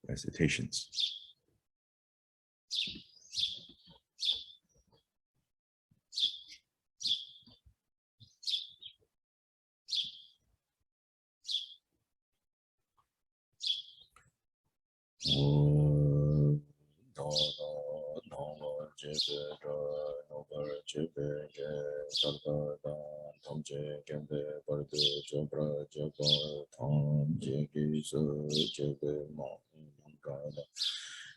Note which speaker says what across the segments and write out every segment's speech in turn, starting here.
Speaker 1: recitations.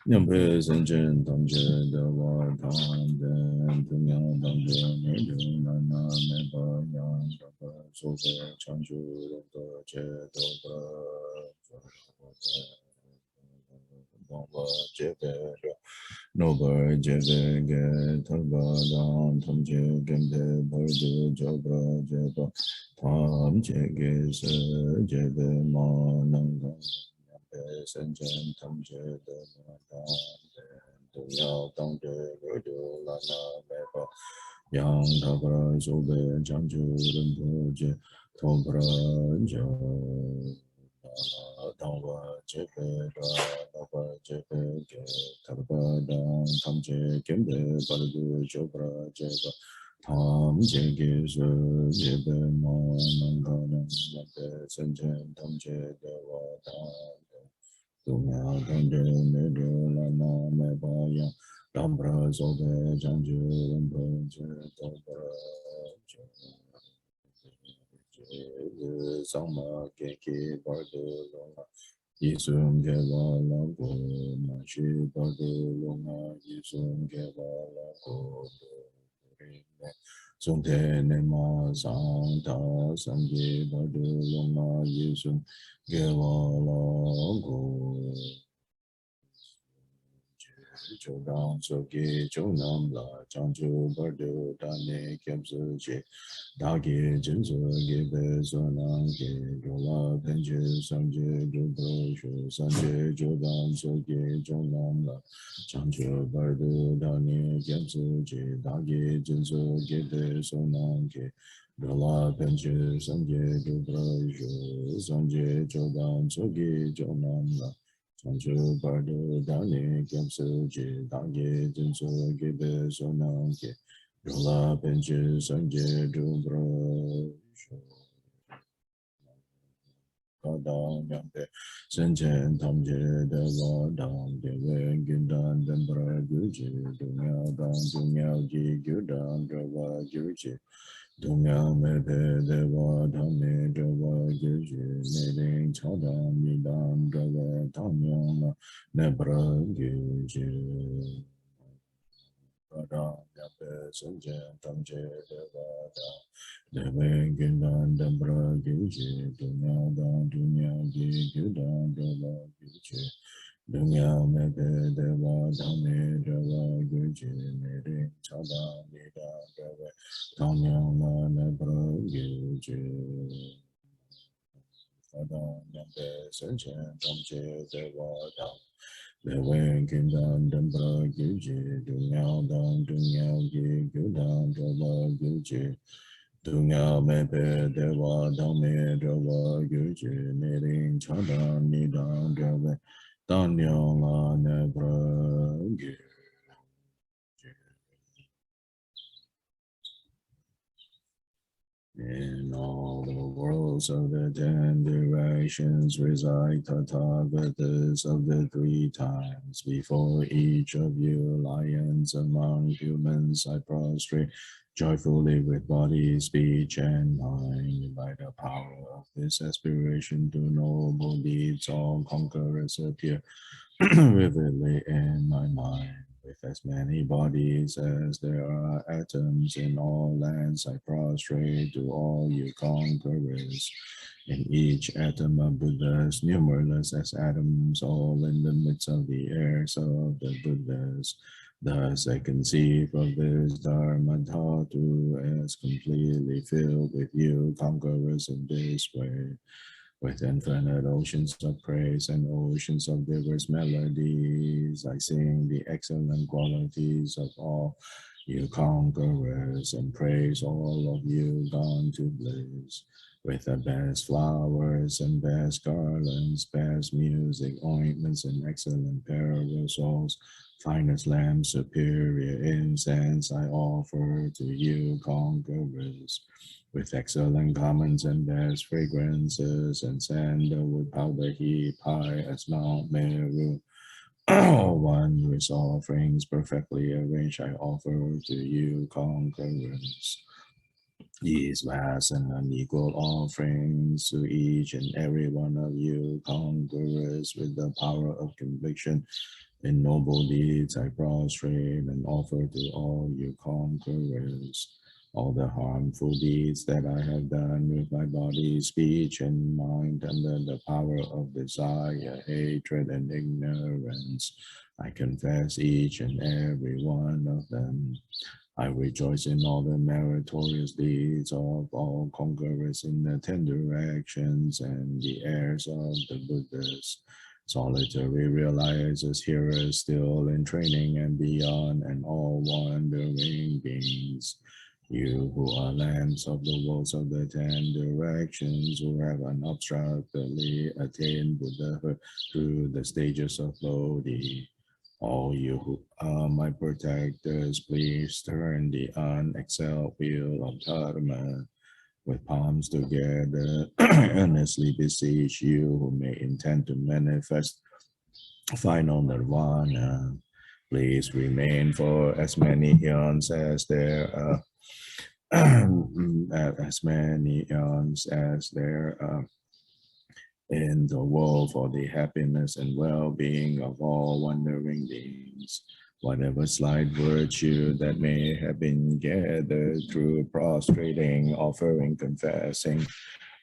Speaker 1: Nyampe senchen tamche dewa tangden tumyang tamche nidhu nana mepa yang dapa sope chanchu rupta che topa Nomba jepe Noba jepe ge thalpa dang tamche gempe bardu jabra jeba tam che ge se jepe ma nanga senchen tamche dewa tangden Yao Tangde Gudu Lana Mepa Yang Tabra Sobe Janju Rinpoche Tobra Jo Tangwa Chepe Tangwa Chepe Ge Tarpa Dang Tamche Kembe Bardu Chopra Cheba Tam Chege Su Jebe Ma Nanga Nanga Senchen Tamche Dewa Tangde Dumya Tangde Medu Lama Mebaya Dambra Sobe Janju Rinpoche Tobra Sangma Keki Bardu Longa Yisum Geva Lago Mashi Bardu Longa Yisum Geva Lago Sungte Nema Sangta Sangye Bardu Longa Yisum Geva Lago Chodang Soki Chonam La Chanchu Bardu Dane Kyamsu Che Dagi Jinsu Gibe Sonang Ki Jola Penche Sanje Jubro Shu Sanje Chodang Soki Chonam La Chanchu Bardu Dane Kyamsu Che Dagi Jinsu Gibe Sonang Ki Jola Penche Sanje Jubro Shu Sanje Chodang Soki Chonam La Chanchu Bardu Dani Kyamsu Ji Dagi Jinsu Gibe Sonang Ki Yola Penche Sanje Jubro Kadang Yampe Senchen Tamje Dewa Dang Dewe Gindan Dembra Guji Dunya Dang Dunya Ji Gyudan Dewa Guji Dunya Mepe Dewa Dhamme Dewa Guji Niling Chadam Nidam Dewa Tamyong Nebra Guji Kadang Yampe Senchen Tamje Dewa Dang Dewe Gindan Dembra Guji Dunya Dang Dunya Ji Gyudan Dewa Guji Dunya Mepe Dewa Dhamme Dewa Guji Niling Chadam Nidam Dewa Tamyong Nebra Guji Kadang Yampe Senchen Tamje Dewa Dang Dewe Gindan Dembra Guji Dunya Dang Dunya Ji Gyudan Dewa Guji Dunya Mepe Dewa Dhamme Dewa Guji Niling Chadam Nidam Dewa Tamyong Nebra Guji In all the worlds of the 10 directions reside Tathagatas of the 3 times. Before each of you, lions among humans, I prostrate joyfully with body, speech, and mind. By the power of this aspiration to noble deeds, all conquerors appear vividly in my mind. With as many bodies as there are atoms in all lands, I prostrate to all you conquerors. In each atom of Buddhas, numberless as atoms, all in the midst of the heirs of the Buddhas. Thus I conceive of this Dharma Dhatu as completely filled with you conquerors in this way. With infinite oceans of praise and oceans of diverse melodies, I sing the excellent qualities of all you conquerors and praise all of you gone to bliss. with the best flowers and best garlands, best music, ointments, and excellent parasols, finest lamps, superior incense, I offer to you, conquerors, with excellent garments and best fragrances, and sandalwood powder heap high as Mount Meru. One with offerings perfectly arranged, I offer to you, conquerors. These vast and unequal offerings to each and every one of you, conquerors, with the power of conviction in noble deeds, I prostrate and offer to all you, conquerors, all the harmful deeds that I have done with my body, speech, and mind under the power of desire, hatred, and ignorance. I confess each and every one of them. I rejoice in all the meritorious deeds of all conquerors in the tender actions and the heirs of the Buddhas. Solitary realizers, hearers still in training and beyond, and all wandering beings. You who are lamps of the worlds of the 10 directions, who have unobstructedly attained Buddhahood through the stages of Bodhi. All you who are my protectors, please turn the unexcelled wheel of Dharma with palms together, earnestly beseech you who may intend to manifest final nirvana. Please remain for as many eons as there are, as many eons as there are in the world for the happiness and well-being of all wandering beings. Whatever slight virtue that may have been gathered through prostrating, offering, confessing,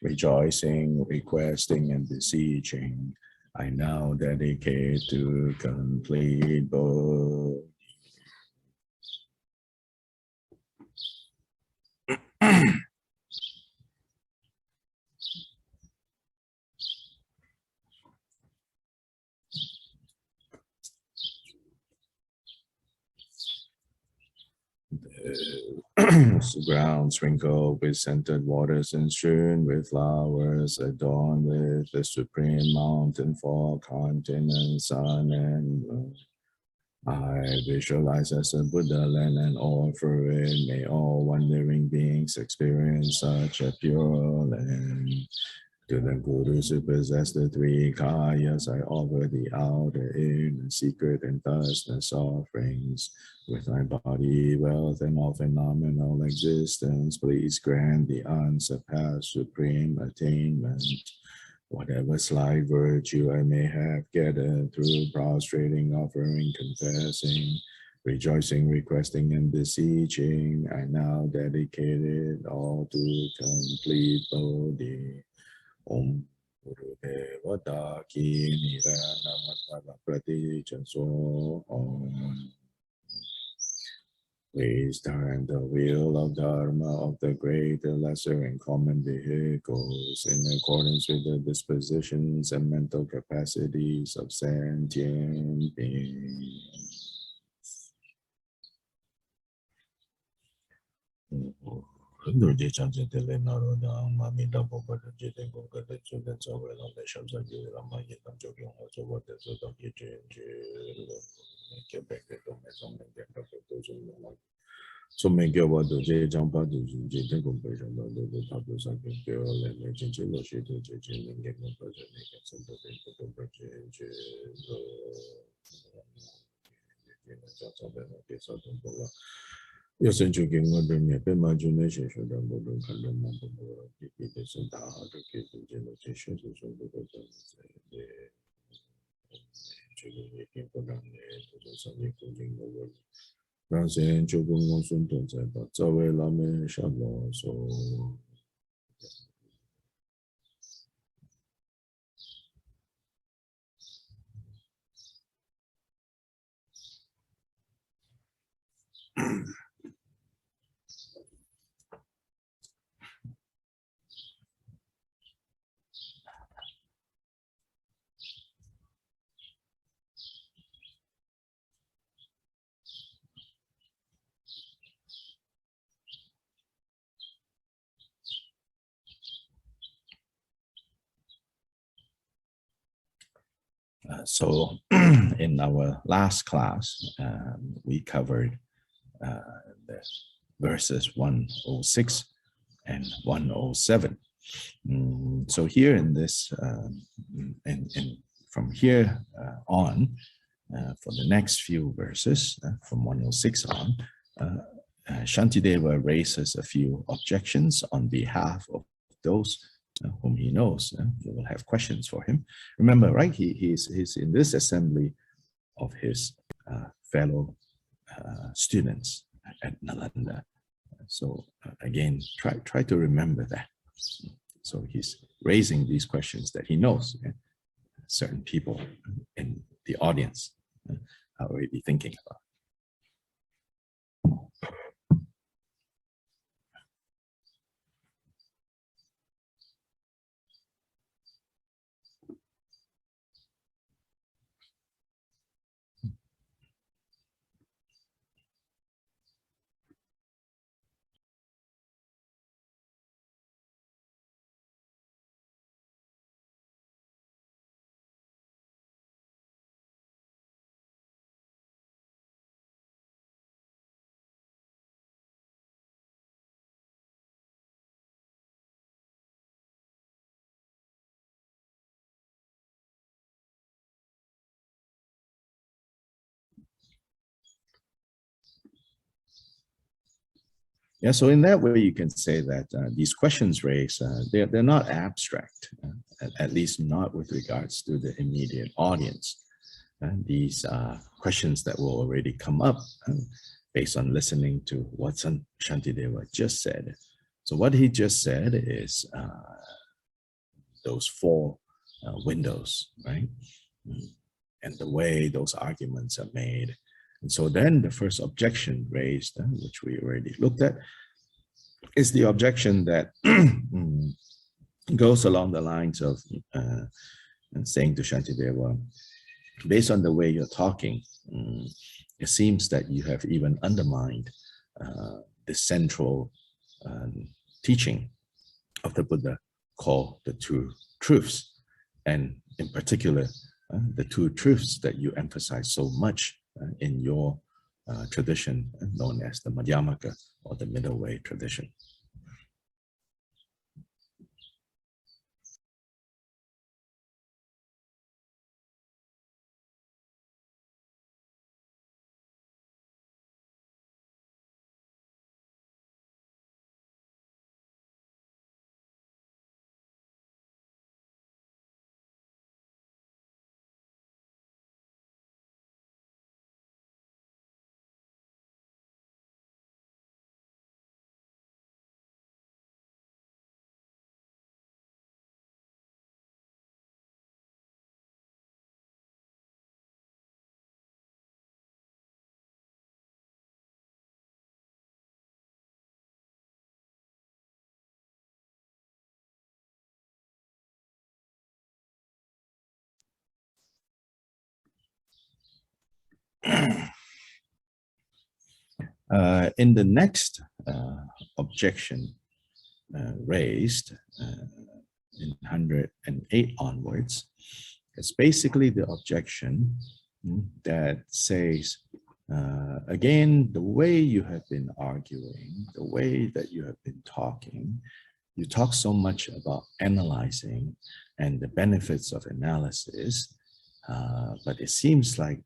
Speaker 1: rejoicing, requesting, and beseeching, I now dedicate to complete Bodhi. Ground sprinkled with scented waters and strewn with flowers, adorned with the supreme mountain for continent, sun, and moon. I visualize as a Buddha land and offer it. May all wandering beings experience such a pure land. To the Gurus who possess the three kayas, I offer the outer, inner, secret, and thusness offerings. With my body, wealth, and all phenomenal existence, please grant the unsurpassed supreme attainment. Whatever slight virtue I may have gathered through prostrating, offering, confessing, rejoicing, requesting, and beseeching, I now dedicate it all to complete Bodhi. Om Bodhicharyavatara JUN. Om. Please turn the wheel of Dharma of the greater, lesser, and common vehicles in accordance with the dispositions and mental capacities of sentient beings. Nurje Chanche Tele Naroda, Mami Dabo Bada Jete Gogata Chugan Sovel on the Shamsa Rama Yetam Joking also what the sort of Yajin Quebec, the Maison, and the Capital. So make your what the J jump out to J compression of the Tapas of the girl and the Chinchilla shit to J and get no person make a simple thing to change. Yes, and you can wonder me, imagination should have more than kind of number of people and the hard to get the generation to show the Rasen Chogun Monsun Tonsa, but Zawe Lame Shabo, so So in our last class, we covered the verses 106 and 107. So here in this, and from here on, for the next few verses, from 106 on, Shantideva raises a few objections on behalf of those whom he knows who will have questions for him. Remember, right? He's in this assembly of his fellow students at Nalanda. So again, try to remember that. So he's raising these questions that he knows. Certain people in the audience are already thinking about. Yeah, so in that way, you can say that these questions raised, they're not abstract, at least not with regards to the immediate audience. These are questions that will already come up based on listening to what Shantideva just said. So what he just said is those four windows, right? And the way those arguments are made. And so then the first objection raised, which we already looked at, is the objection that goes along the lines of saying to Shantideva, based on the way you're talking, it seems that you have even undermined the central teaching of the Buddha called the two truths. And in particular, the two truths that you emphasize so much in your tradition known as the Madhyamaka or the middle way tradition. In the next objection raised in 108 onwards, it's basically the objection that says, again, the way you have been arguing, the way that you have been talking, you talk so much about analyzing and the benefits of analysis, but it seems like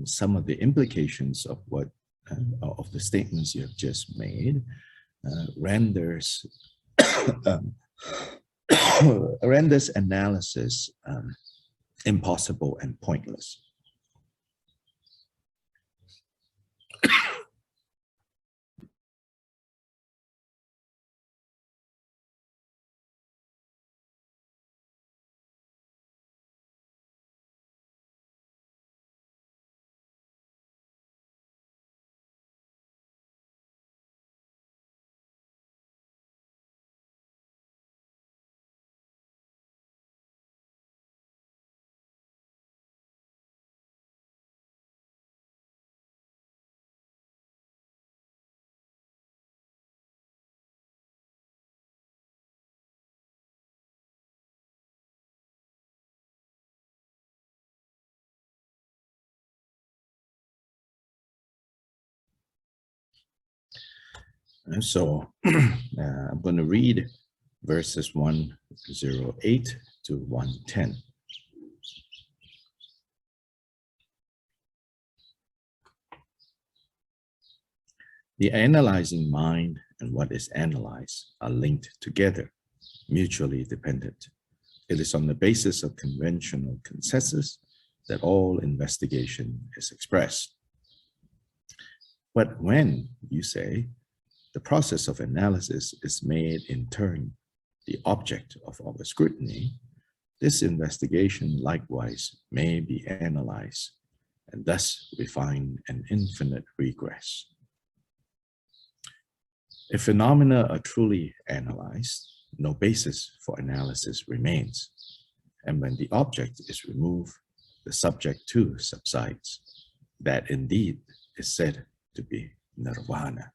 Speaker 1: some of the implications of what of the statements you have just made renders renders analysis impossible and pointless. And so I'm going to read verses 108 to 110. The analyzing mind and what is analyzed are linked together, mutually dependent. It is on the basis of conventional consensus that all investigation is expressed. But when, you say, the process of analysis is made in turn the object of our scrutiny, this investigation likewise may be analyzed, and thus we find an infinite regress. If phenomena are truly analyzed, no basis for analysis remains, and when the object is removed, the subject too subsides. That indeed is said to be nirvana.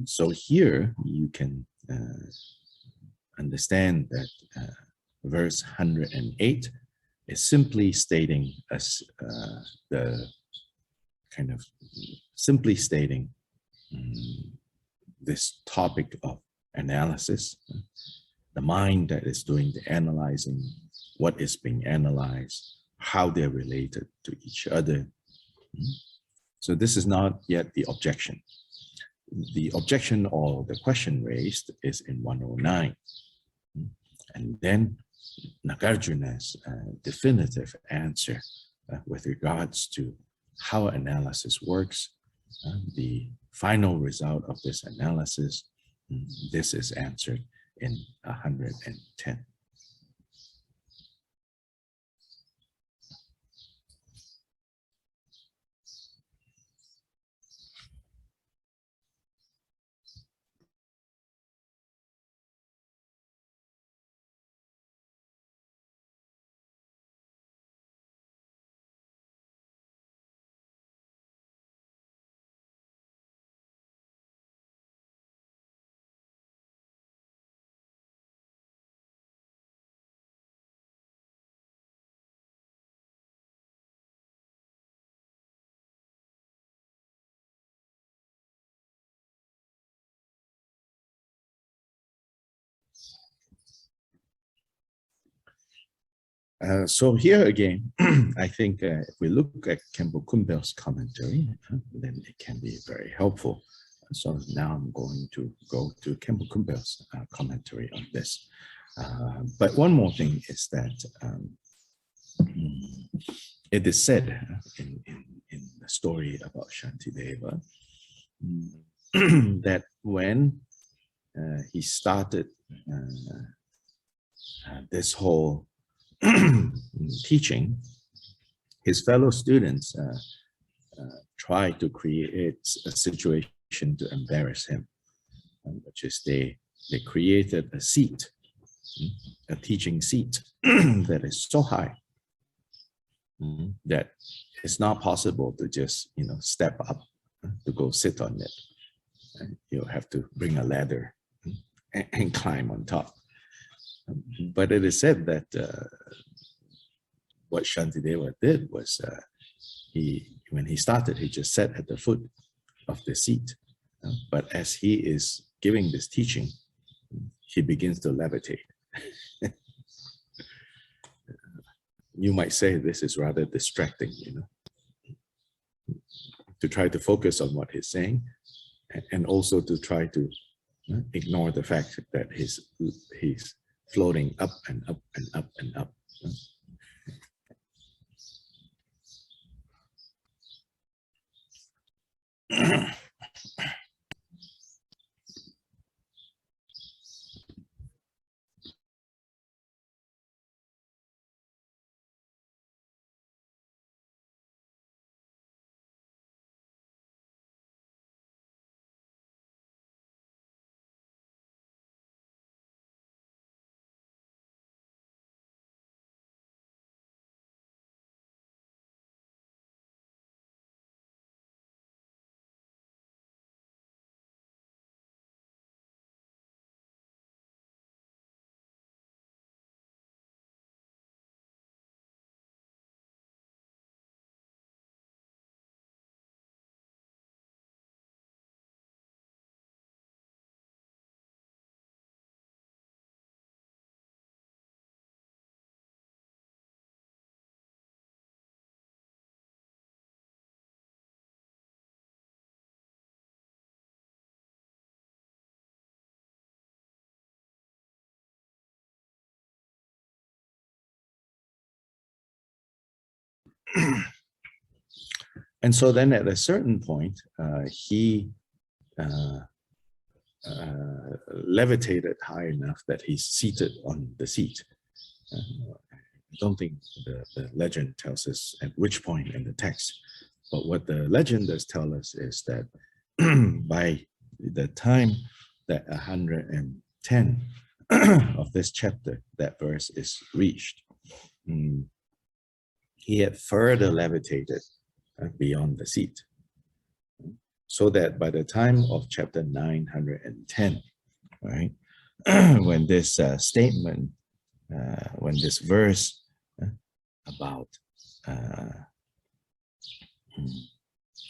Speaker 1: So here you can understand that verse 108 is simply stating simply stating this topic of analysis, the mind that is doing the analyzing, what is being analyzed, how they're related to each other. So this is not yet the objection. The objection or the question raised is in 109. And then Nagarjuna's definitive answer with regards to how analysis works, the final result of this analysis, this is answered in 110. So here again, I think if we look at Khenpo Kumbel's commentary, then it can be very helpful. So now I'm going to go to Khenpo Kumbel's commentary on this. But one more thing is that it is said in the story about Shantideva that when he started this whole teaching, his fellow students tried to create a situation to embarrass him, which is they created a seat, a teaching seat that is so high that it's not possible to just step up to go sit on it. And you have to bring a ladder and climb on top. But it is said that what Shantideva did was when he started, he just sat at the foot of the seat. But as he is giving this teaching, he begins to levitate. You might say this is rather distracting, to try to focus on what he's saying, and also to try to ignore the fact that he's floating up and up and up and up. And so then at a certain point, he levitated high enough that he's seated on the seat. I don't think the legend tells us at which point in the text, but what the legend does tell us is that by the time that 110 of this chapter, that verse is reached, he had further levitated beyond the seat, so that by the time of chapter 910, right, when this statement, when this verse about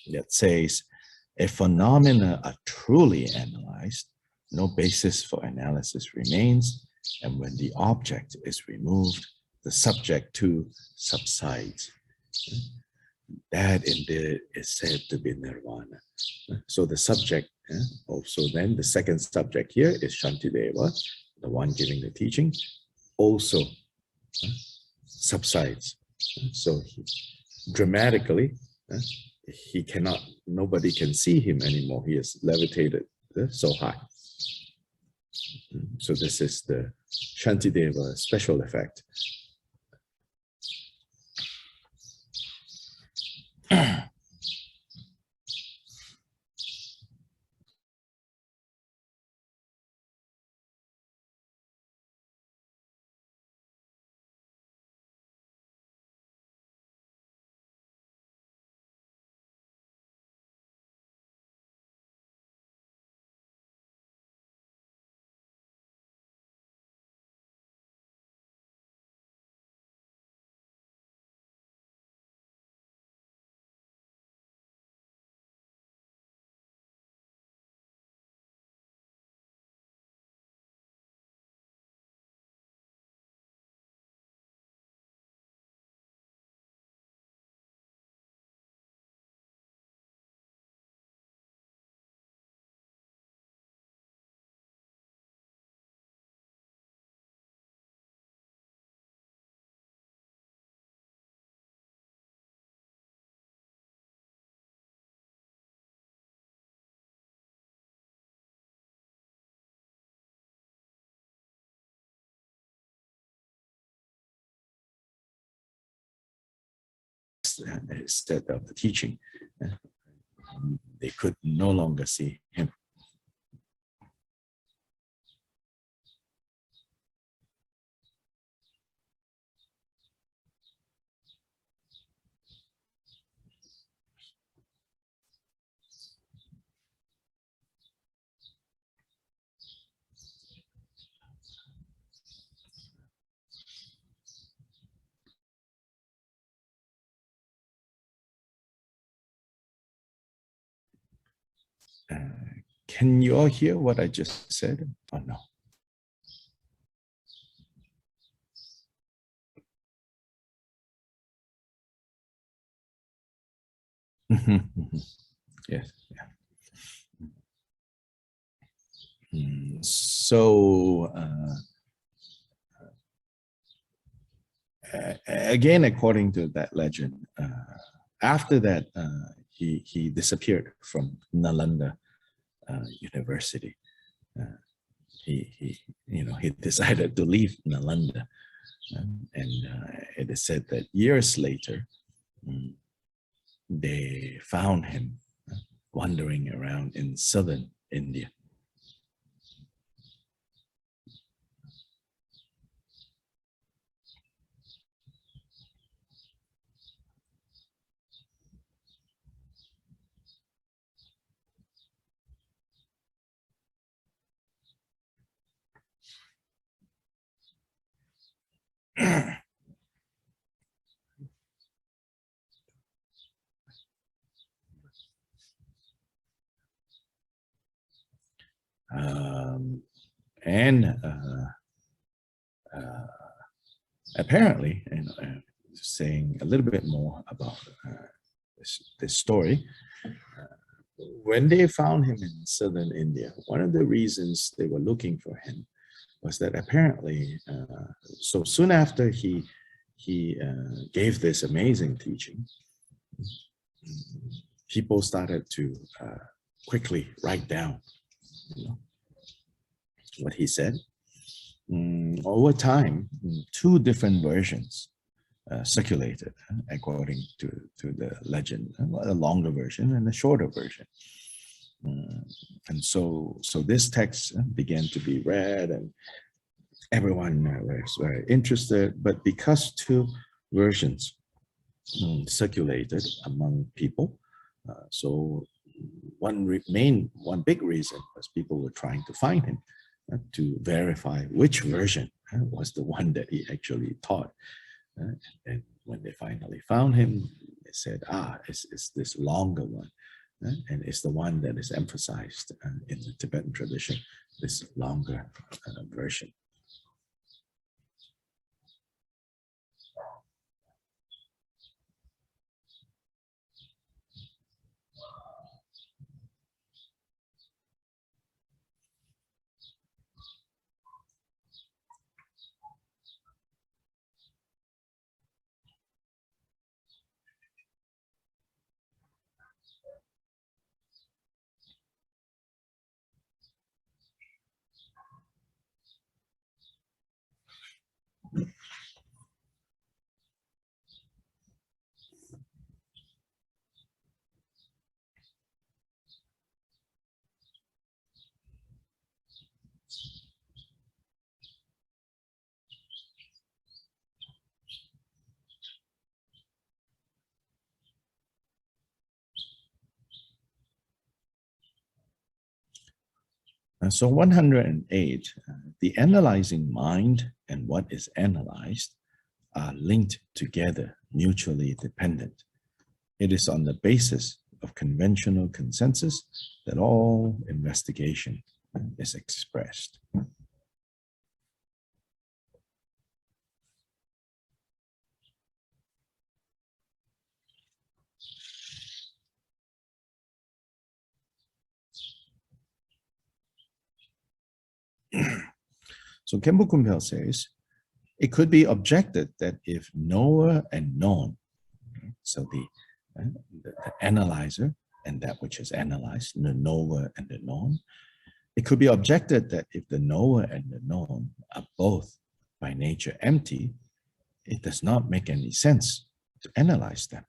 Speaker 1: that says, if phenomena are truly analyzed, no basis for analysis remains, and when the object is removed, the subject too subsides. That indeed is said to be nirvana. So the subject, also then the second subject here is Shantideva, the one giving the teaching, also subsides. So he, dramatically, he cannot, nobody can see him anymore. He is levitated so high. So this is the Shantideva special effect. Instead of the teaching, they could no longer see him. Can you all hear what I just said or no? Yes. Yeah. So again, according to that legend, after that, he disappeared from Nalanda University. He decided to leave Nalanda, and it is said that years later, they found him wandering around in southern India. And apparently, saying a little bit more about this story, when they found him in southern India, one of the reasons they were looking for him was that apparently, so soon after he he gave this amazing teaching, people started to quickly write down, you know, what he said. Over time, two different versions circulated according to the legend, a longer version and a shorter version. And so this text began to be read, and everyone was very interested. But because two versions circulated among people, so one big reason was people were trying to find him to verify which version was the one that he actually taught. And when they finally found him, they said, it's this longer one. And it's the one that is emphasized in the Tibetan tradition, this longer version. So 108, the analyzing mind and what is analyzed are linked together, mutually dependent. It is on the basis of conventional consensus that all investigation is expressed. So Khenpo Kumpel says, it could be objected that if knower and known, so the analyzer and that which is analyzed, the knower and the known, it could be objected that if the knower and the known are both by nature empty, it does not make any sense to analyze them.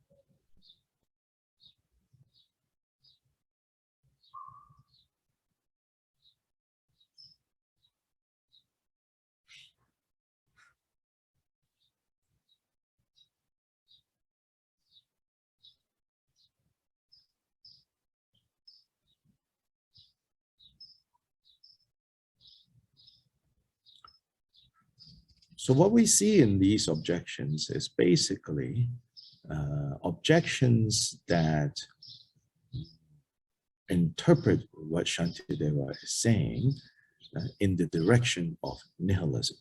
Speaker 1: So what we see in these objections is basically objections that interpret what Shantideva is saying in the direction of nihilism.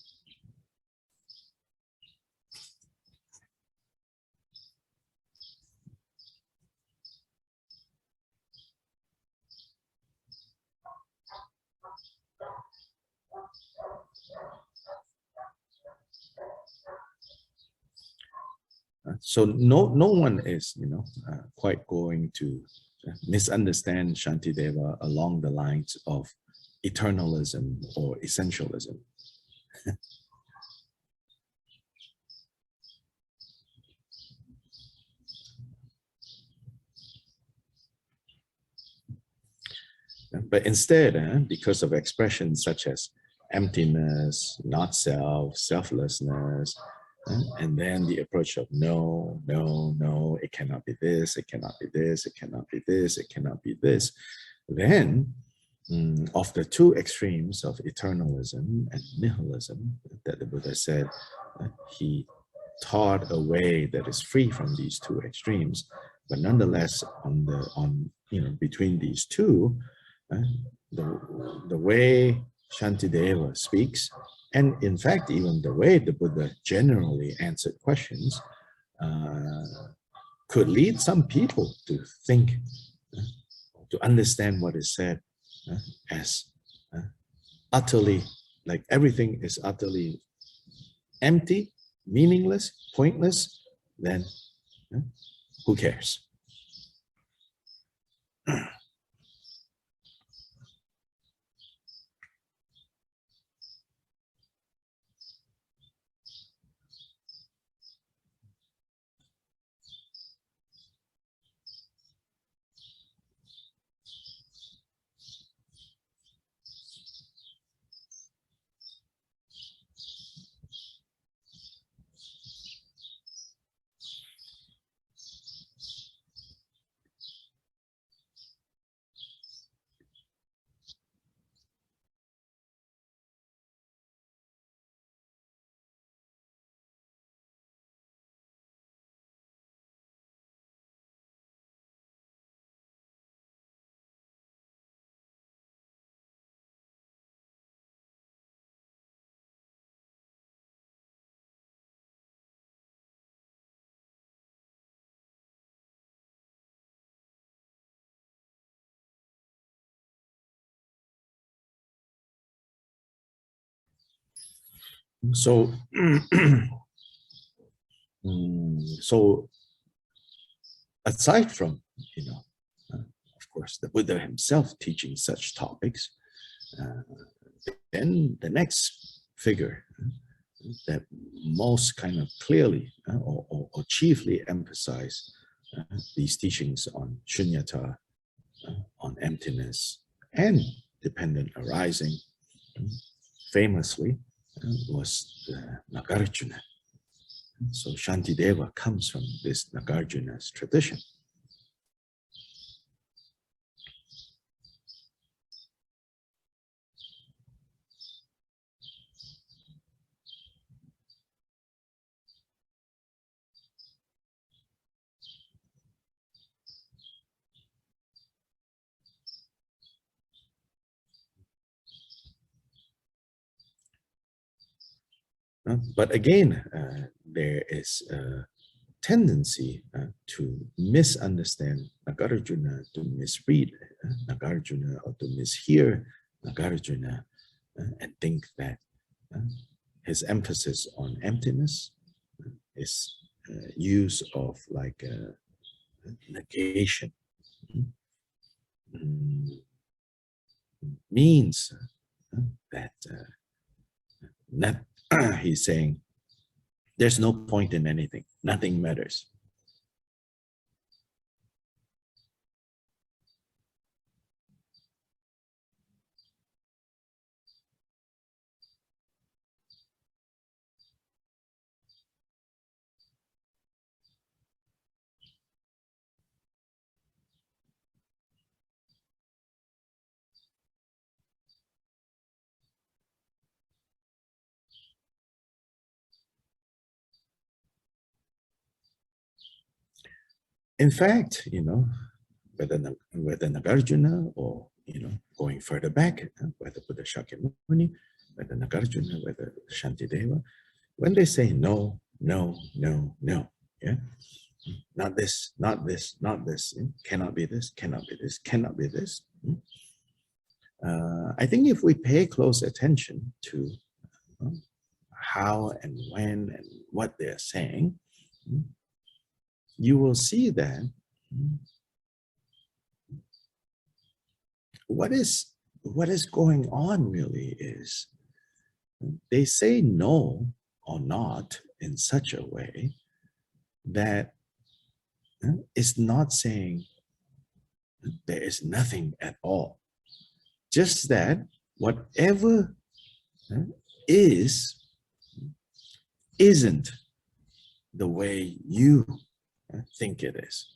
Speaker 1: So no one is, quite going to misunderstand Shantideva along the lines of eternalism or essentialism. But instead, because of expressions such as emptiness, not self, selflessness, and then the approach of no, it cannot be this, it cannot be this, it cannot be this, it cannot be this. Then, of the two extremes of eternalism and nihilism that the Buddha said, he taught a way that is free from these two extremes. But nonetheless, between these two, the way Shantideva speaks, and in fact, even the way the Buddha generally answered questions, could lead some people to think, to understand what is said as utterly, like everything is utterly empty meaningless, pointless, then who cares? So, so aside from, of course, the Buddha himself teaching such topics, then the next figure that most kind of clearly or chiefly emphasize these teachings on shunyata, on emptiness, and dependent arising, famously was Nagarjuna. So Shantideva comes from this Nagarjuna's tradition. But again, there is a tendency to misunderstand Nagarjuna, to misread Nagarjuna, or to mishear Nagarjuna, and think that his emphasis on emptiness is use of like negation. Means that he's saying there's no point in anything, nothing matters. In fact, whether Nagarjuna or, going further back, whether Buddha Shakyamuni, whether Nagarjuna, whether Shantideva, when they say no, no, no, no, yeah, not this, not this, not this, cannot be this, cannot be this, cannot be this. I think if we pay close attention to how and when and what they're saying, you will see that what is going on really is they say no or not in such a way that it's not saying there is nothing at all. Just that whatever is, isn't the way you think it is.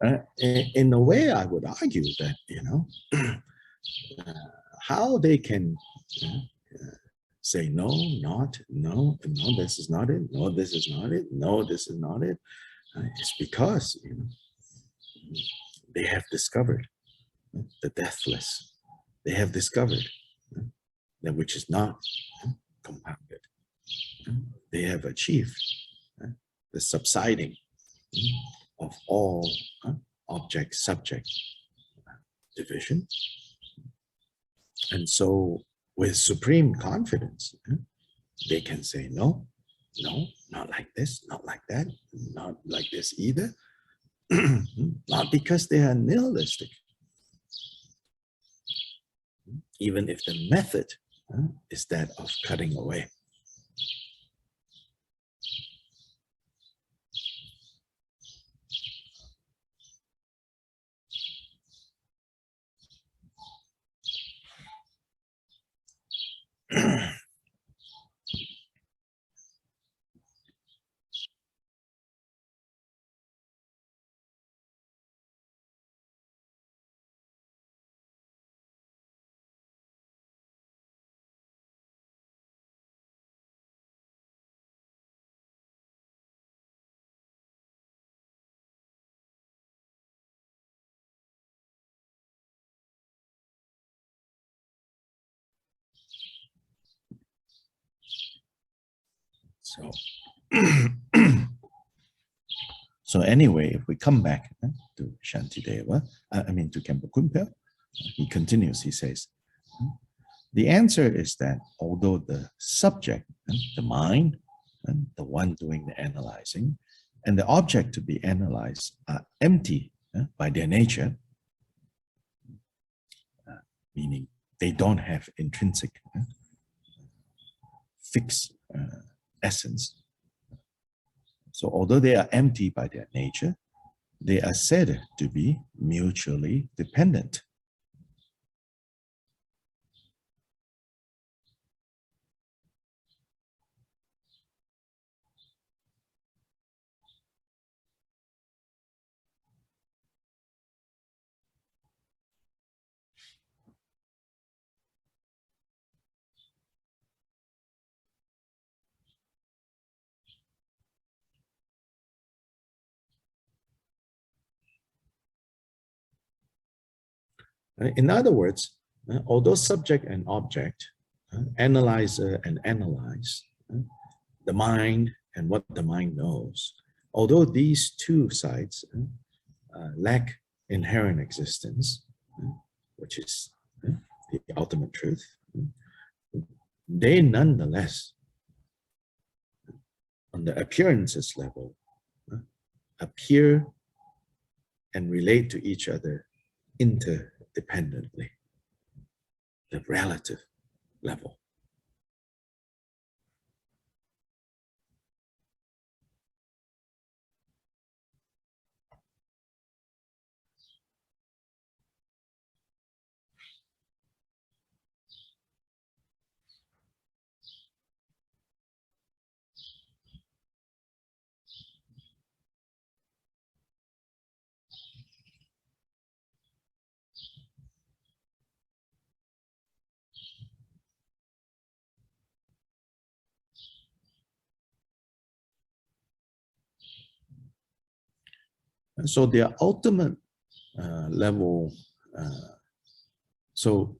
Speaker 1: In a way, I would argue that, how they can say no, not, no, no, this is not it, no, this is not it, no, this is not it. It's because they have discovered the deathless. They have discovered that which is not compounded. They have achieved the subsiding of all object-subject division. And so with supreme confidence, they can say, no, no, not like this, not like that, not like this either. Not because they are nihilistic, even if the method is that of cutting away. So, so anyway, if we come back to Shantideva, to Khenpo Kunpyo, he continues, he says, the answer is that although the subject, the mind, and the one doing the analyzing, and the object to be analyzed are empty by their nature, meaning they don't have intrinsic fixed essence. So although they are empty by their nature, they are said to be mutually dependent. In other words, although subject and object, analyzer and analyze, the mind and what the mind knows, although these two sides lack inherent existence, which is the ultimate truth, they nonetheless, on the appearances level, appear and relate to each other interdependently, the relative level. And so their ultimate level, so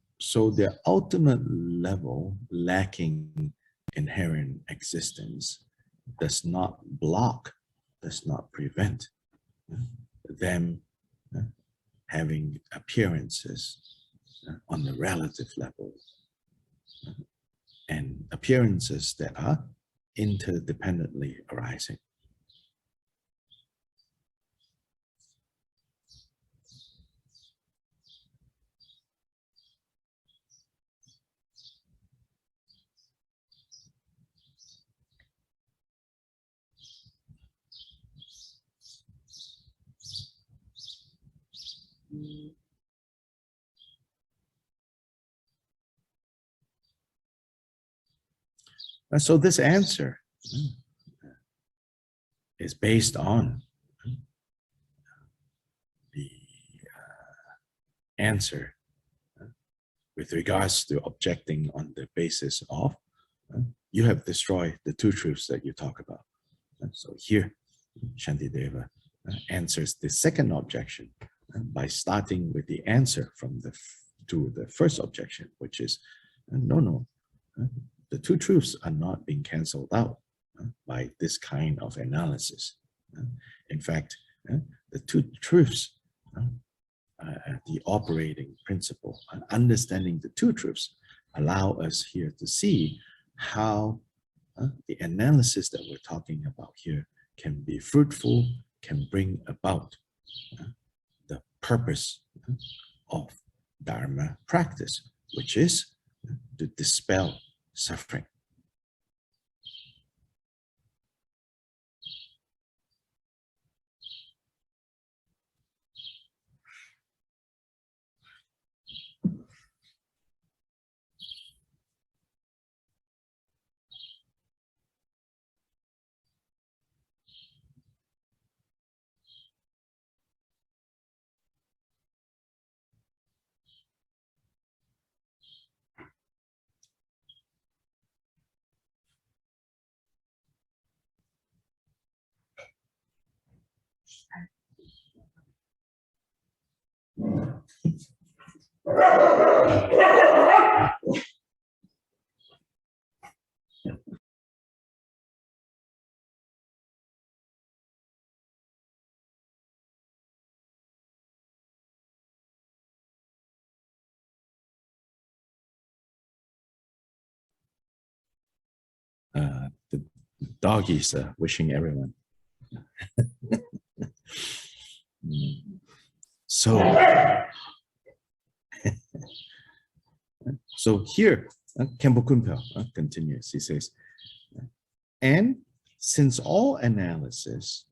Speaker 1: their ultimate level lacking inherent existence does not block, does not prevent them having appearances on the relative level and appearances that are interdependently arising. And so this answer is based on answer with regards to objecting on the basis of, you have destroyed the two truths that you talk about. So here, Shantideva answers the second objection by starting with the answer from to the first objection, which is, no, the two truths are not being cancelled out by this kind of analysis. In fact, the two truths, the operating principle, understanding the two truths, allow us here to see how the analysis that we're talking about here can be fruitful, can bring about the purpose of Dharma practice, which is to dispel suffering. The doggies are wishing everyone. So here, Khenpo Kunpyo continues, he says, and since all analysis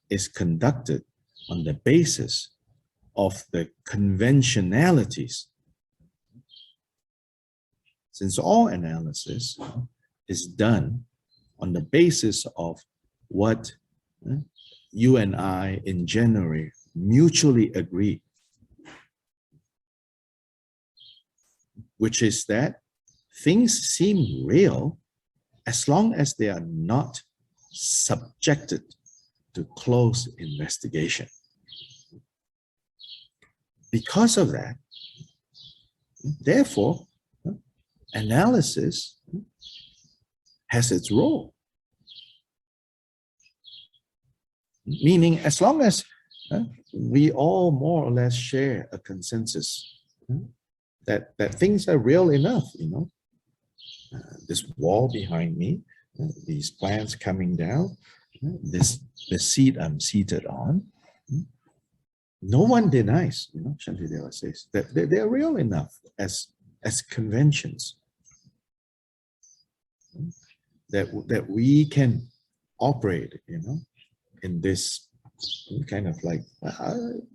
Speaker 1: is conducted on the basis of the conventionalities, since all analysis is done on the basis of what you and I in January mutually agree, which is that things seem real as long as they are not subjected to close investigation. Because of that, therefore, analysis has its role. Meaning, as long as we all more or less share a consensus that things are real enough, you know, this wall behind me, these plants coming down, the seat I'm seated on, no one denies, you know, Shantideva says, that they're real enough as conventions, that we can operate, you know, in this kind of like,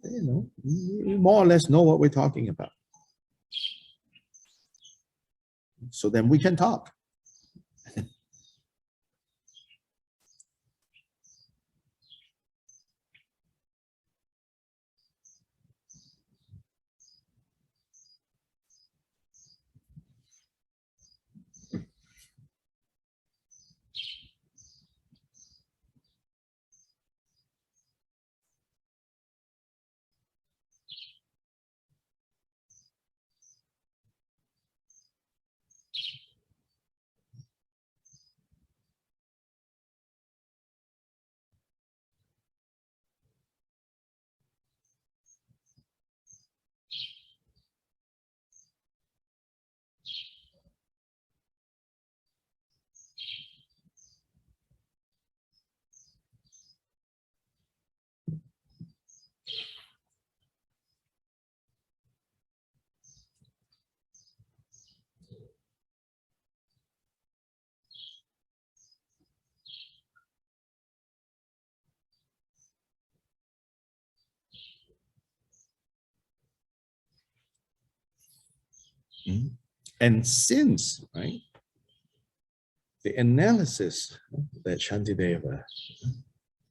Speaker 1: you know, we more or less know what we're talking about. So then we can talk. And since, right, the analysis that Shantideva,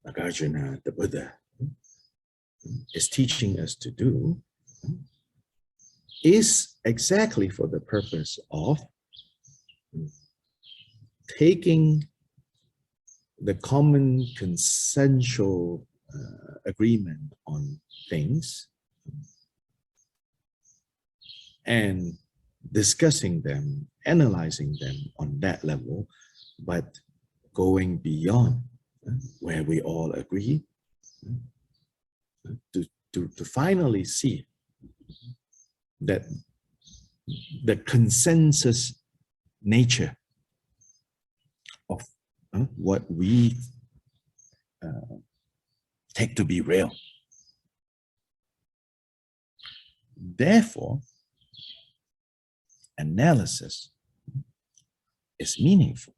Speaker 1: Nagarjuna, the Buddha, is teaching us to do
Speaker 2: is exactly for the purpose of taking the common consensual agreement on things and discussing them, analyzing them on that level, but going beyond where we all agree to finally see that the consensus nature of what we take to be real. Therefore, analysis is meaningful.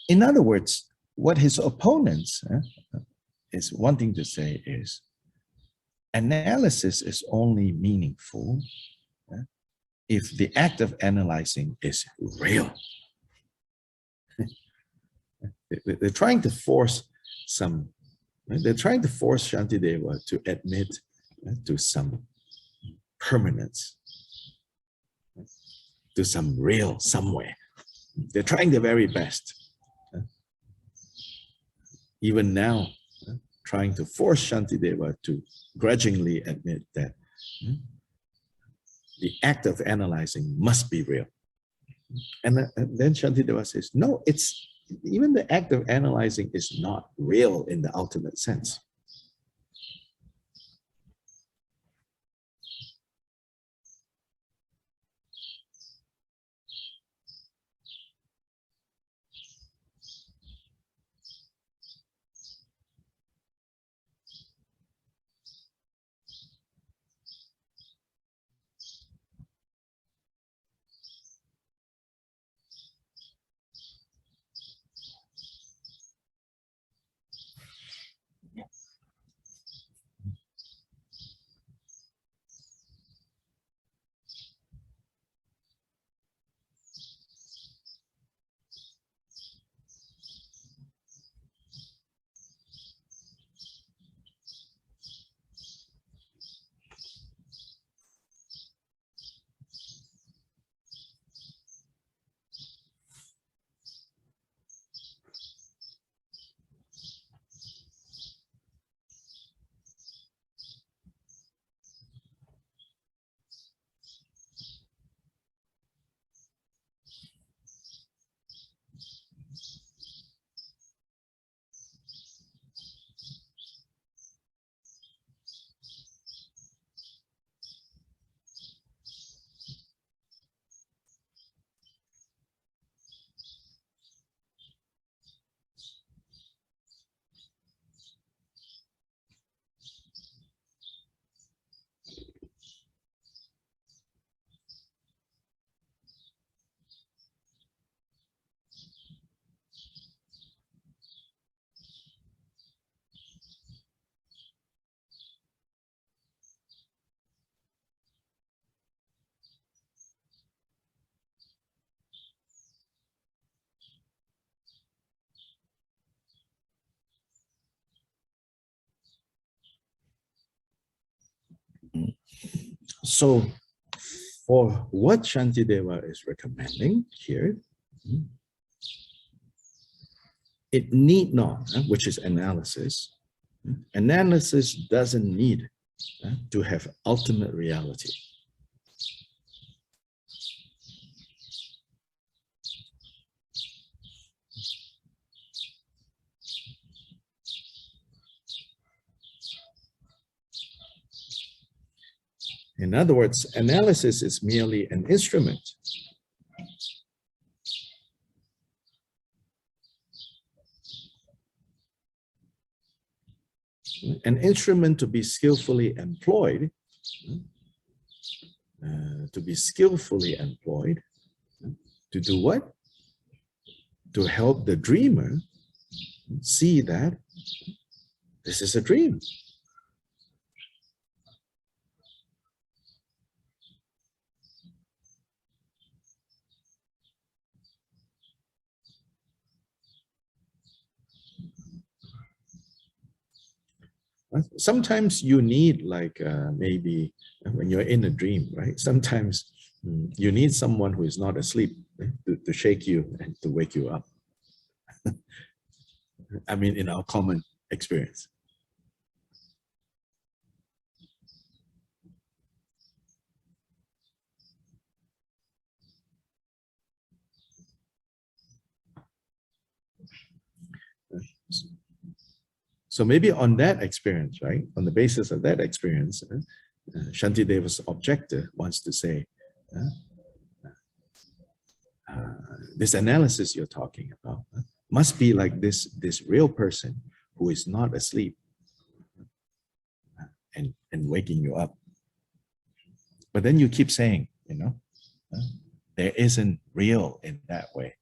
Speaker 2: In other words, what his opponents is wanting to say is, analysis is only meaningful if the act of analyzing is real. They're trying to force Shantideva to admit to some permanence, to some real somewhere. They're trying their very best. Even now, trying to force Shantideva to grudgingly admit that the act of analyzing must be real. And then Shantideva says, no, even the act of analyzing is not real in the ultimate sense. So for what Shantideva is recommending here, it need not, which is analysis. Analysis doesn't need to have ultimate reality. In other words, analysis is merely an instrument. An instrument to be skillfully employed, to do what? To help the dreamer see that this is a dream. Sometimes you need like maybe when you're in a dream, right? Sometimes you need someone who is not asleep, right? To shake you and to wake you up. I mean, in our common experience. So maybe on that experience, right? On the basis of that experience, Shantideva's objector wants to say, this analysis you're talking about must be like this real person who is not asleep and waking you up. But then you keep saying, there isn't real in that way.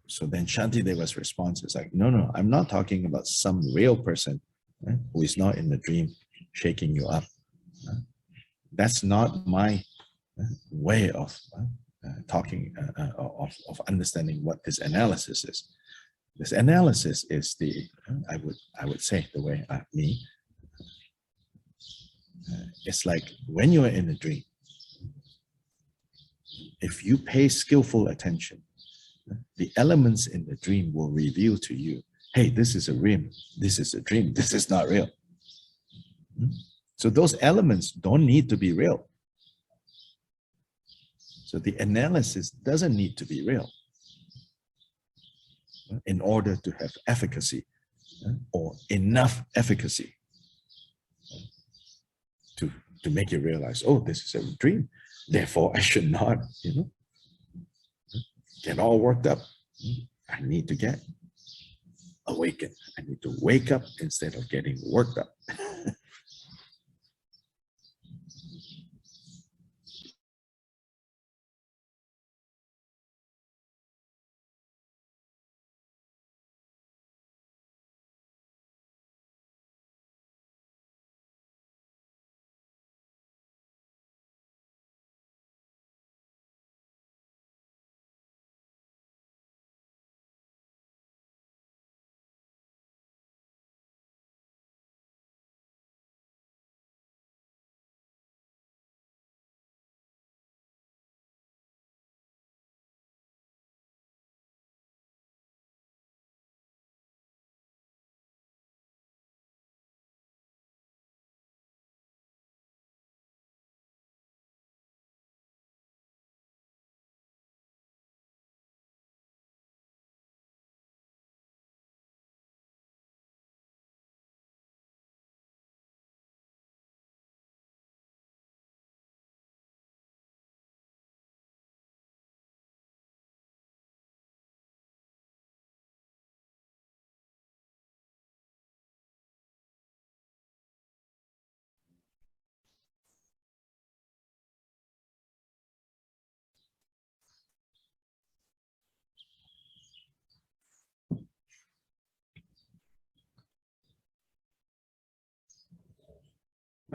Speaker 2: So then Shantideva's response is like, no, I'm not talking about some real person who is not in the dream shaking you up. That's not my way of talking, of understanding what this analysis is. This analysis is the, I would say the way it's like when you are in a dream, if you pay skillful attention, the elements in the dream will reveal to you, hey, this is a dream, this is a dream, this is not real. So those elements don't need to be real. So the analysis doesn't need to be real in order to have efficacy or enough efficacy to make you realize, oh, this is a dream. Therefore, I should not, get all worked up. I need to get awakened. I need to wake up instead of getting worked up.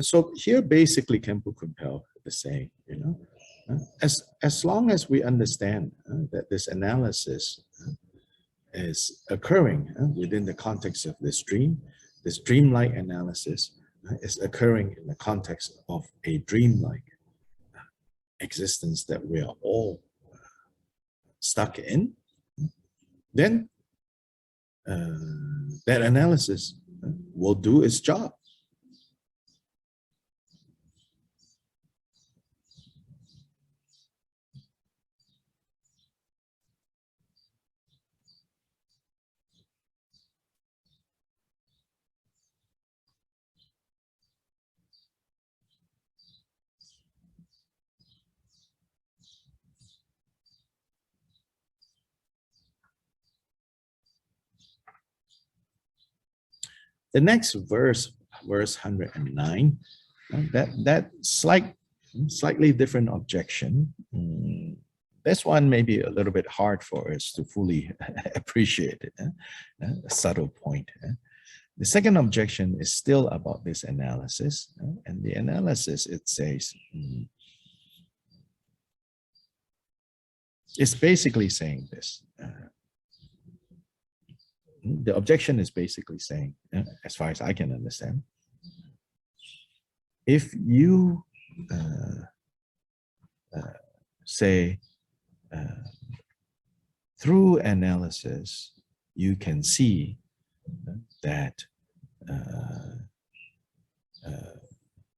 Speaker 2: So here, basically, Khenpo Kumpel is saying, as long as we understand that this analysis is occurring within the context of this dreamlike analysis is occurring in the context of a dreamlike existence that we are all stuck in, then that analysis will do its job. The next verse, verse 109, that slightly different objection. This one may be a little bit hard for us to fully appreciate it, a subtle point. The second objection is still about this analysis, and the analysis, it says, it's basically saying this. the objection is basically saying, as far as I can understand, if you say through analysis, you can see that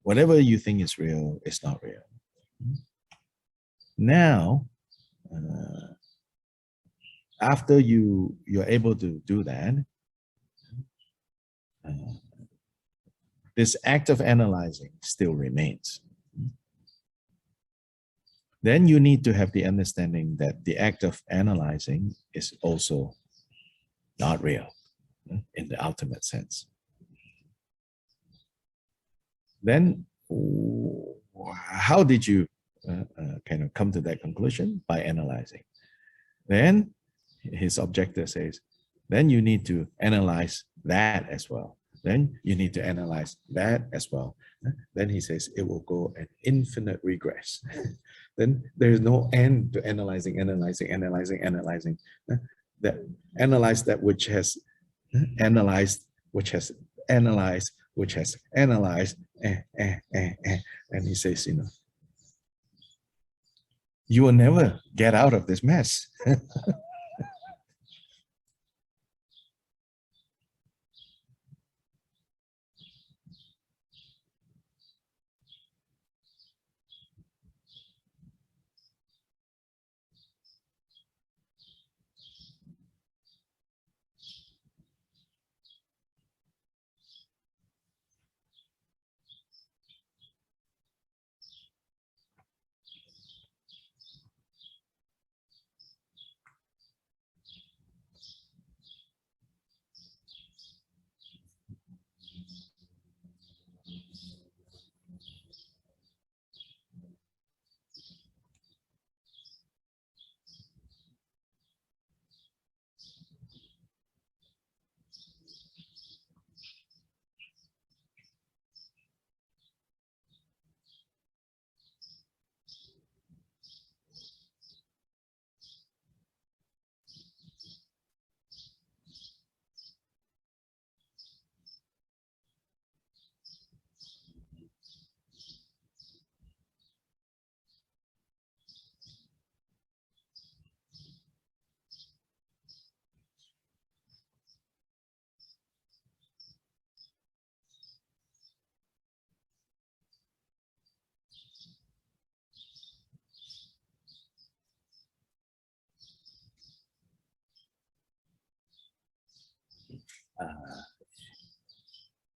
Speaker 2: whatever you think is real is not real. Now, after you're able to do that, this act of analyzing still remains. Then you need to have the understanding that the act of analyzing is also not real in the ultimate sense. Then how did you kind of come to that conclusion? By analyzing. Then his objector says, then you need to analyze that as well. Then you need to analyze that as well. Then he says it will go an infinite regress. Then there is no end to analyzing. That analyze that which has analyzed, which has analyzed, which has analyzed, and he says, you will never get out of this mess.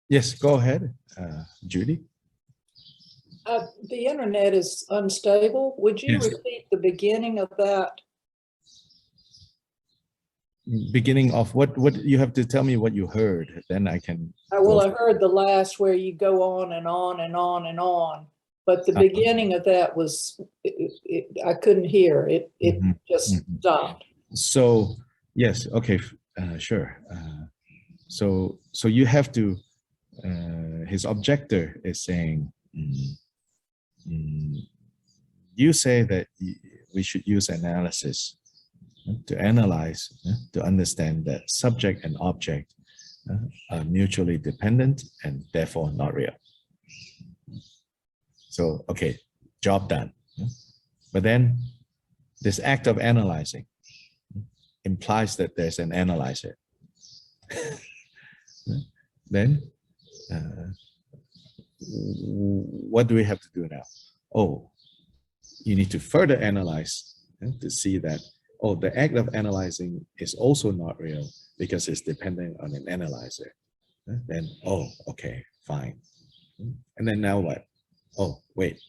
Speaker 2: Yes, go ahead, Judy.
Speaker 3: The internet is unstable. Would you repeat the beginning of that?
Speaker 2: Beginning of what you have to tell me what you heard, then I can.
Speaker 3: Well, I heard the last where you go on and on and on and on, but the beginning of that was, I couldn't hear it. It just stopped.
Speaker 2: So yes, okay, sure. So you have to. His objector is saying, you say that we should use analysis to analyze, to understand that subject and object are mutually dependent and therefore not real. So, okay, job done. But then this act of analyzing implies that there's an analyzer. Then what do we have to do now? Oh, you need to further analyze to see that, oh, the act of analyzing is also not real because it's dependent on an analyzer. Then, oh, okay, fine. And then now what? Oh, wait.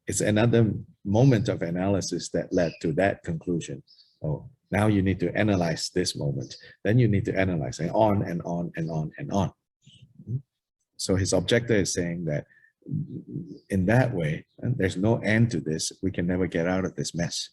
Speaker 2: It's another moment of analysis that led to that conclusion. Oh, now you need to analyze this moment. Then you need to analyze and on and on and on and on. So his objector is saying that in that way, there's no end to this. We can never get out of this mess.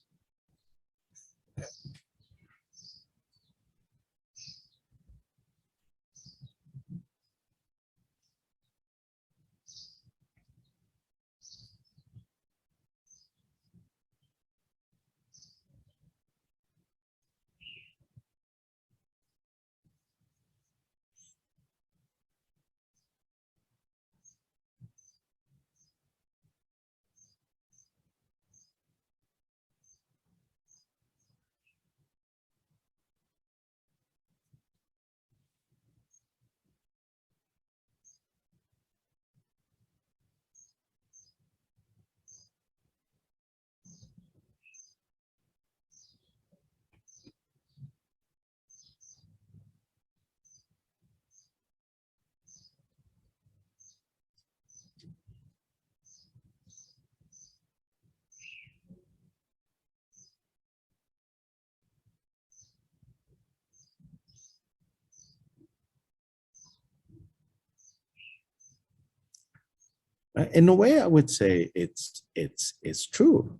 Speaker 2: In a way, I would say it's true.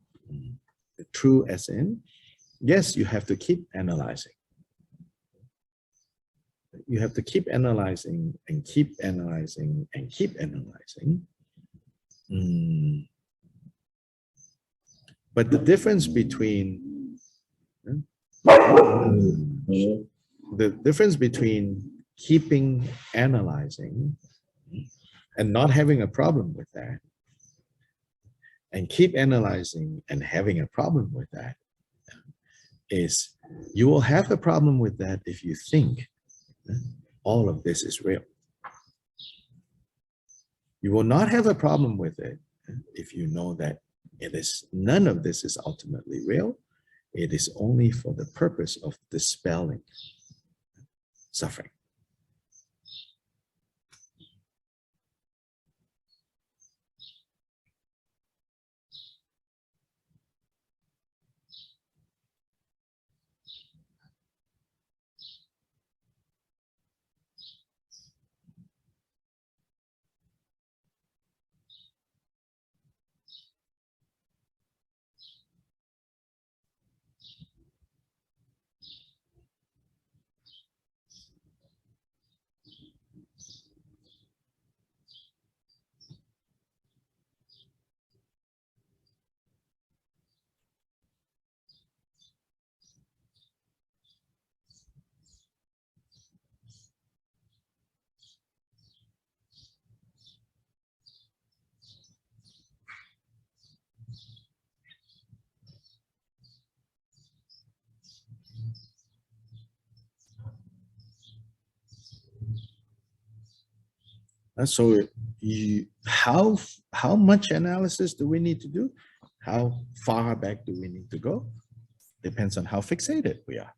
Speaker 2: True as in, yes, you have to keep analyzing. You have to keep analyzing and keep analyzing and keep analyzing. But the difference between keeping analyzing and not having a problem with that, and keep analyzing and having a problem with that, is you will have a problem with that if you think all of this is real. You will not have a problem with it if you know that none of this is ultimately real. It is only for the purpose of dispelling suffering. So how much analysis do we need to do? How far back do we need to go? Depends on how fixated we are.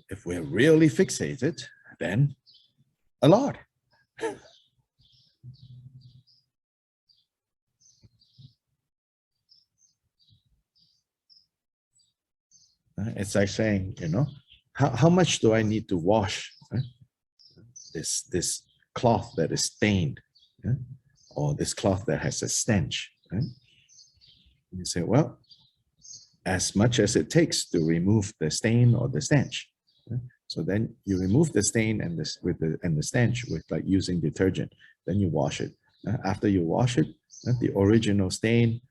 Speaker 2: If we're really fixated, then a lot. It's like saying, how much do I need to wash this cloth that is stained, or this cloth that has a stench? Right? You say, well, as much as it takes to remove the stain or the stench. So then you remove the stain and the stench with like using detergent. Then you wash it. After you wash it, the original stain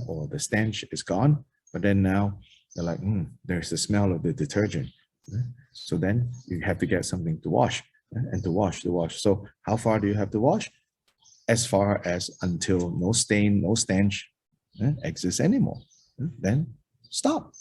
Speaker 2: or the stench is gone. But then now they're like, there's the smell of the detergent. So then you have to get something to wash and to wash. So how far do you have to wash? As far as until no stain, no stench exists anymore. Then stop.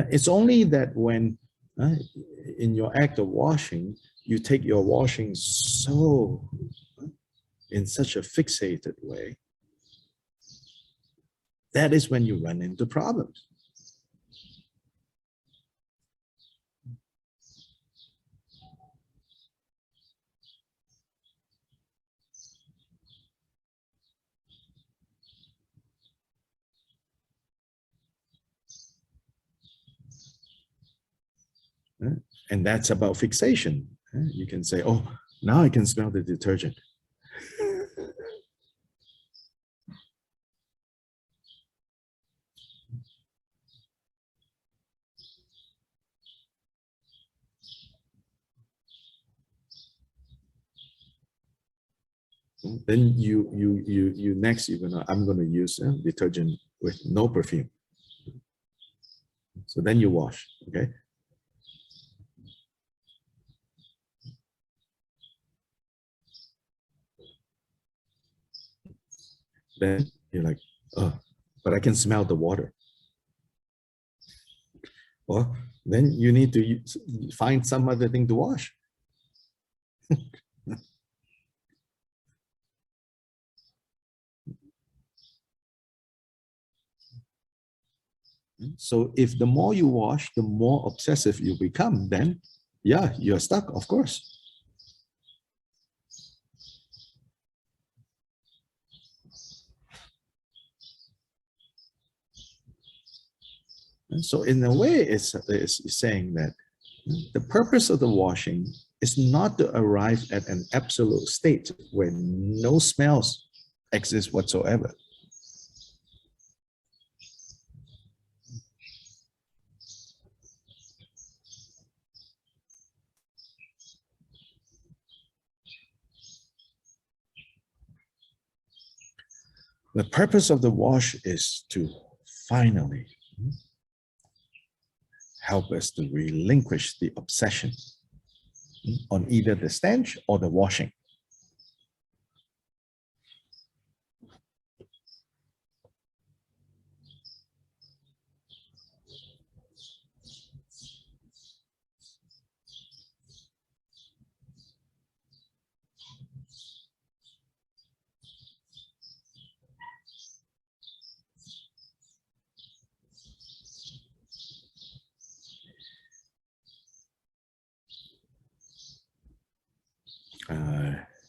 Speaker 2: It's only that when in your act of washing, you take your washing so in such a fixated way, that is when you run into problems. And that's about fixation. You can say, oh, now I can smell the detergent.
Speaker 1: Then you next I'm gonna use detergent with no perfume. So then you wash, okay? Then you're like, oh, but I can smell the water. Well, then you need to find some other thing to wash. So if the more you wash, the more obsessive you become, then yeah, you're stuck, of course. And so in a way, it's saying that the purpose of the washing is not to arrive at an absolute state where no smells exist whatsoever. The purpose of the wash is to finally help us to relinquish the obsession on either the stench or the washing.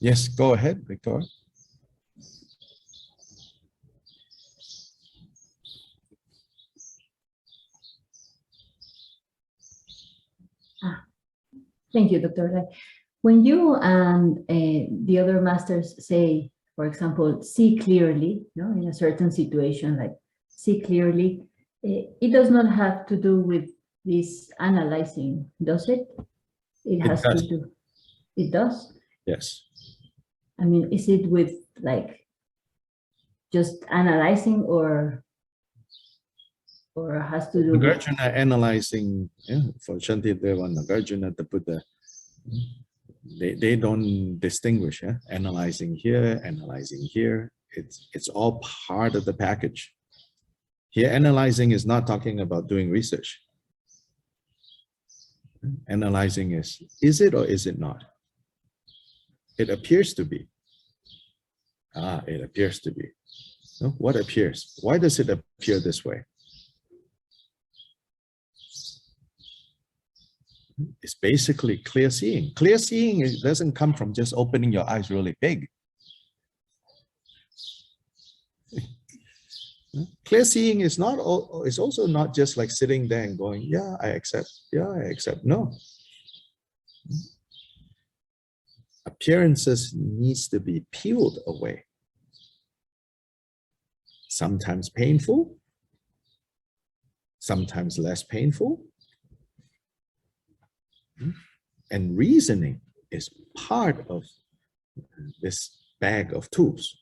Speaker 1: Yes, go ahead, Victoria.
Speaker 4: Thank you, Dr. Lai. When you and the other masters say, for example, see clearly, in a certain situation, like see clearly, it does not have to do with this analyzing, does it? It has to do. It does?
Speaker 1: Yes.
Speaker 4: I mean, is it with like just analyzing or has to do with
Speaker 1: Nagarjuna analyzing, for Shantideva, Nagarjuna, the Buddha, they don't distinguish, analyzing here, analyzing here. It's all part of the package. Here, analyzing is not talking about doing research. Analyzing is it or is it not? It appears to be. It appears to be. No? What appears? Why does it appear this way? It's basically clear seeing. Clear seeing doesn't come from just opening your eyes really big. Clear seeing is not. It's also not just like sitting there and going, "Yeah, I accept. Yeah, I accept." No. Appearances needs to be peeled away. Sometimes painful, sometimes less painful. And reasoning is part of this bag of tools.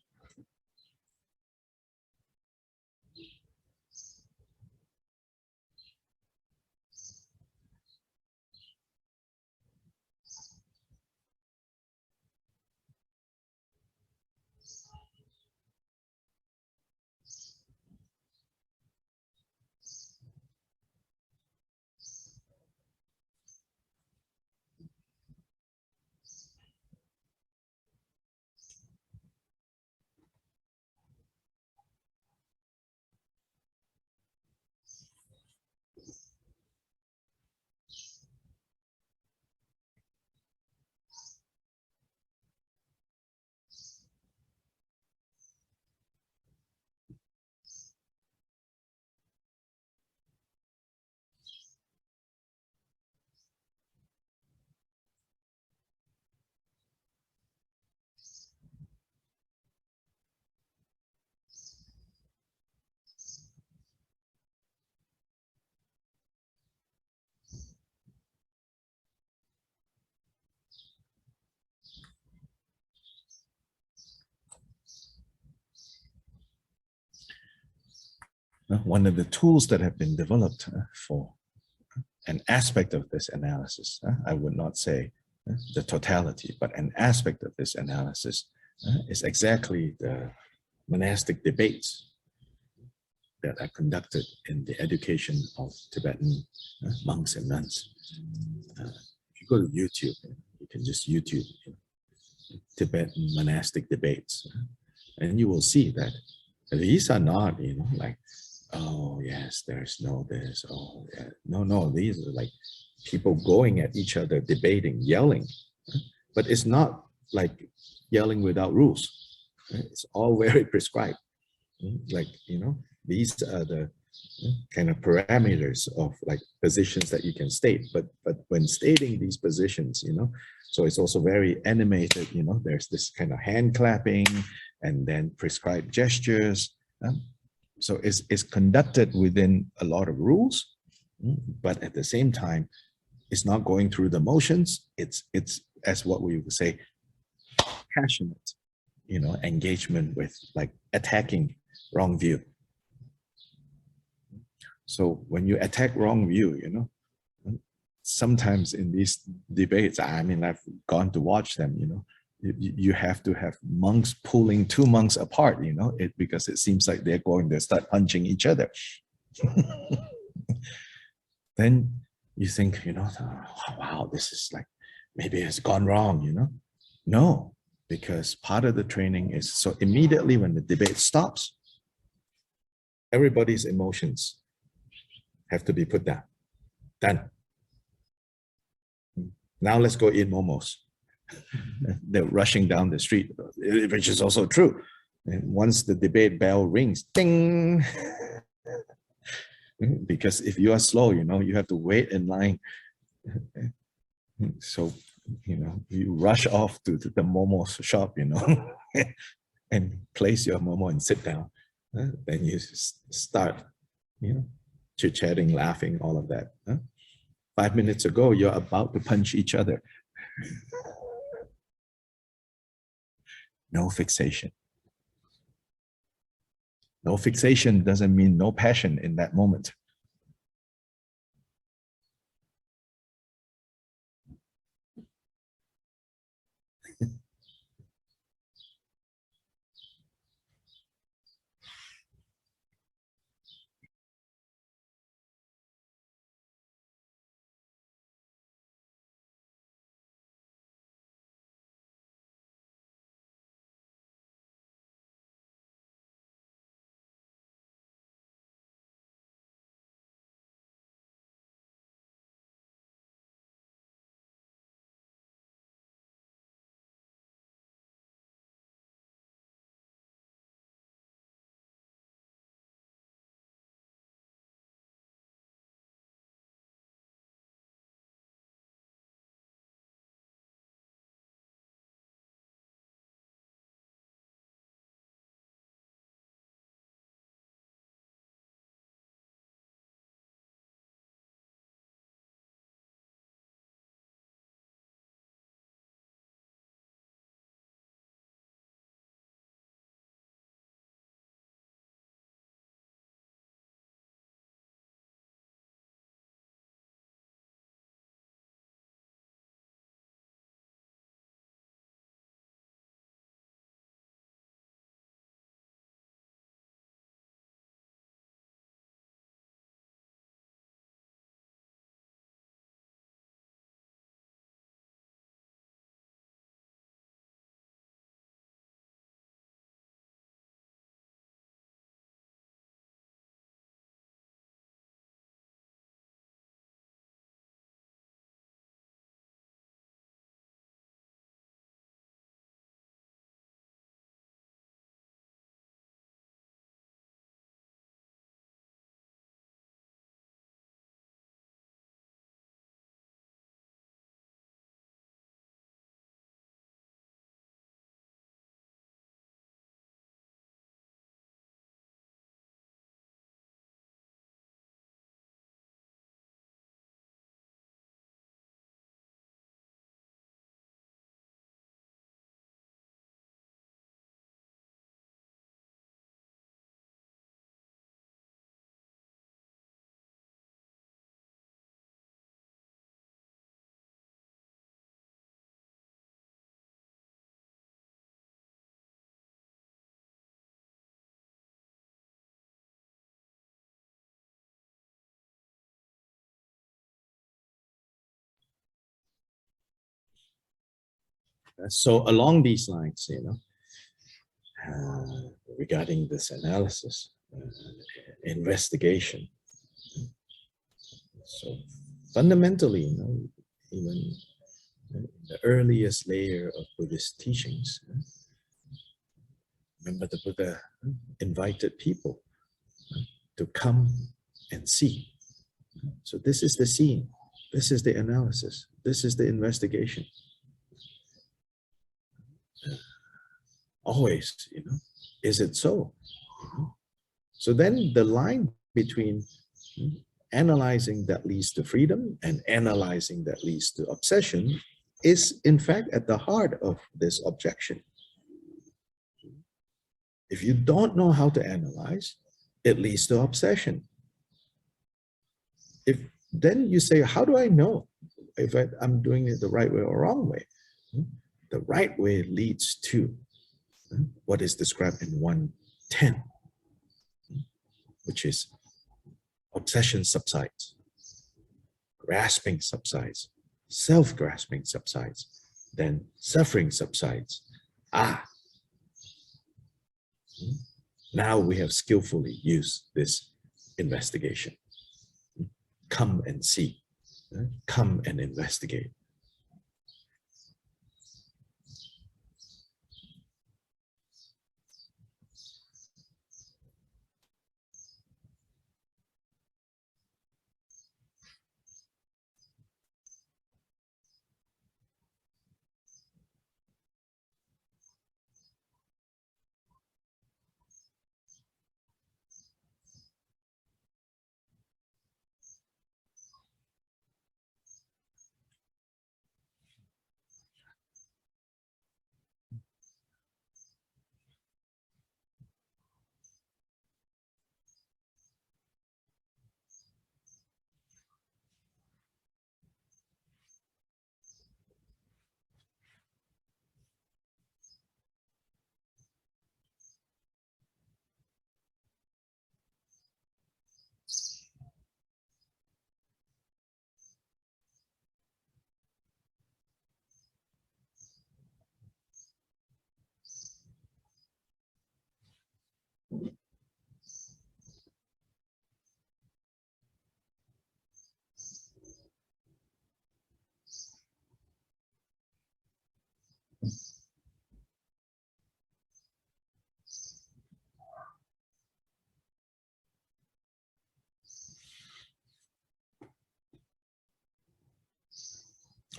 Speaker 2: one of the tools that have been developed for an aspect of this analysis, I would not say the totality, but an aspect of this analysis is exactly the monastic debates that are conducted in the education of Tibetan monks and nuns. If you go to YouTube, you can just YouTube Tibetan monastic debates, and you will see that these are not, like, oh yes, there's no this, oh yeah, no, these are like people going at each other, debating, yelling, but it's not like yelling without rules. It's all very prescribed. Like, these are the kind of parameters of like positions that you can state, but when stating these positions, so it's also very animated, there's this kind of hand clapping and then prescribed gestures. So it's conducted within a lot of rules, but at the same time, it's not going through the motions. It's as what we would say, passionate, engagement with like attacking wrong view. So when you attack wrong view, sometimes in these debates, I mean, I've gone to watch them, you have to have monks pulling two monks apart, because it seems like they're going to start punching each other. Then you think, wow, this is like, maybe it's gone wrong, No, because part of the training is, so immediately when the debate stops, everybody's emotions have to be put down. Done. Now let's go eat momos. They're rushing down the street, which is also true. And once the debate bell rings, ding, because if you are slow, you have to wait in line. So, you rush off to the momo shop, and place your momo and sit down. Then you start, chit-chatting, laughing, all of that. 5 minutes ago, you're about to punch each other. No fixation. No fixation doesn't mean no passion in that moment. So along these lines, regarding this analysis, investigation. So fundamentally, even the earliest layer of Buddhist teachings, remember the Buddha invited people to come and see. So this is the seeing, this is the analysis, this is the investigation. Always, is it so? So then the line between analyzing that leads to freedom and analyzing that leads to obsession is in fact at the heart of this objection. If you don't know how to analyze, it leads to obsession. If then you say, how do I know if I'm doing it the right way or wrong way? The right way leads to what is described in 110, which is obsession subsides, grasping subsides, self-grasping subsides, then suffering subsides. Now we have skillfully used this investigation. Come and see, come and investigate.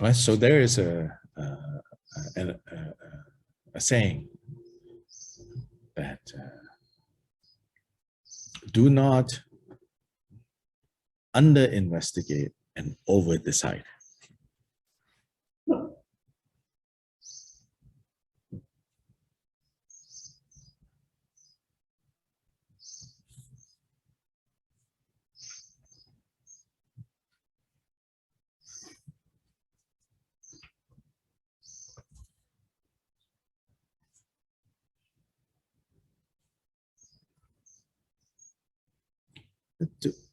Speaker 2: Right, so there is a saying that do not under-investigate and over-decide.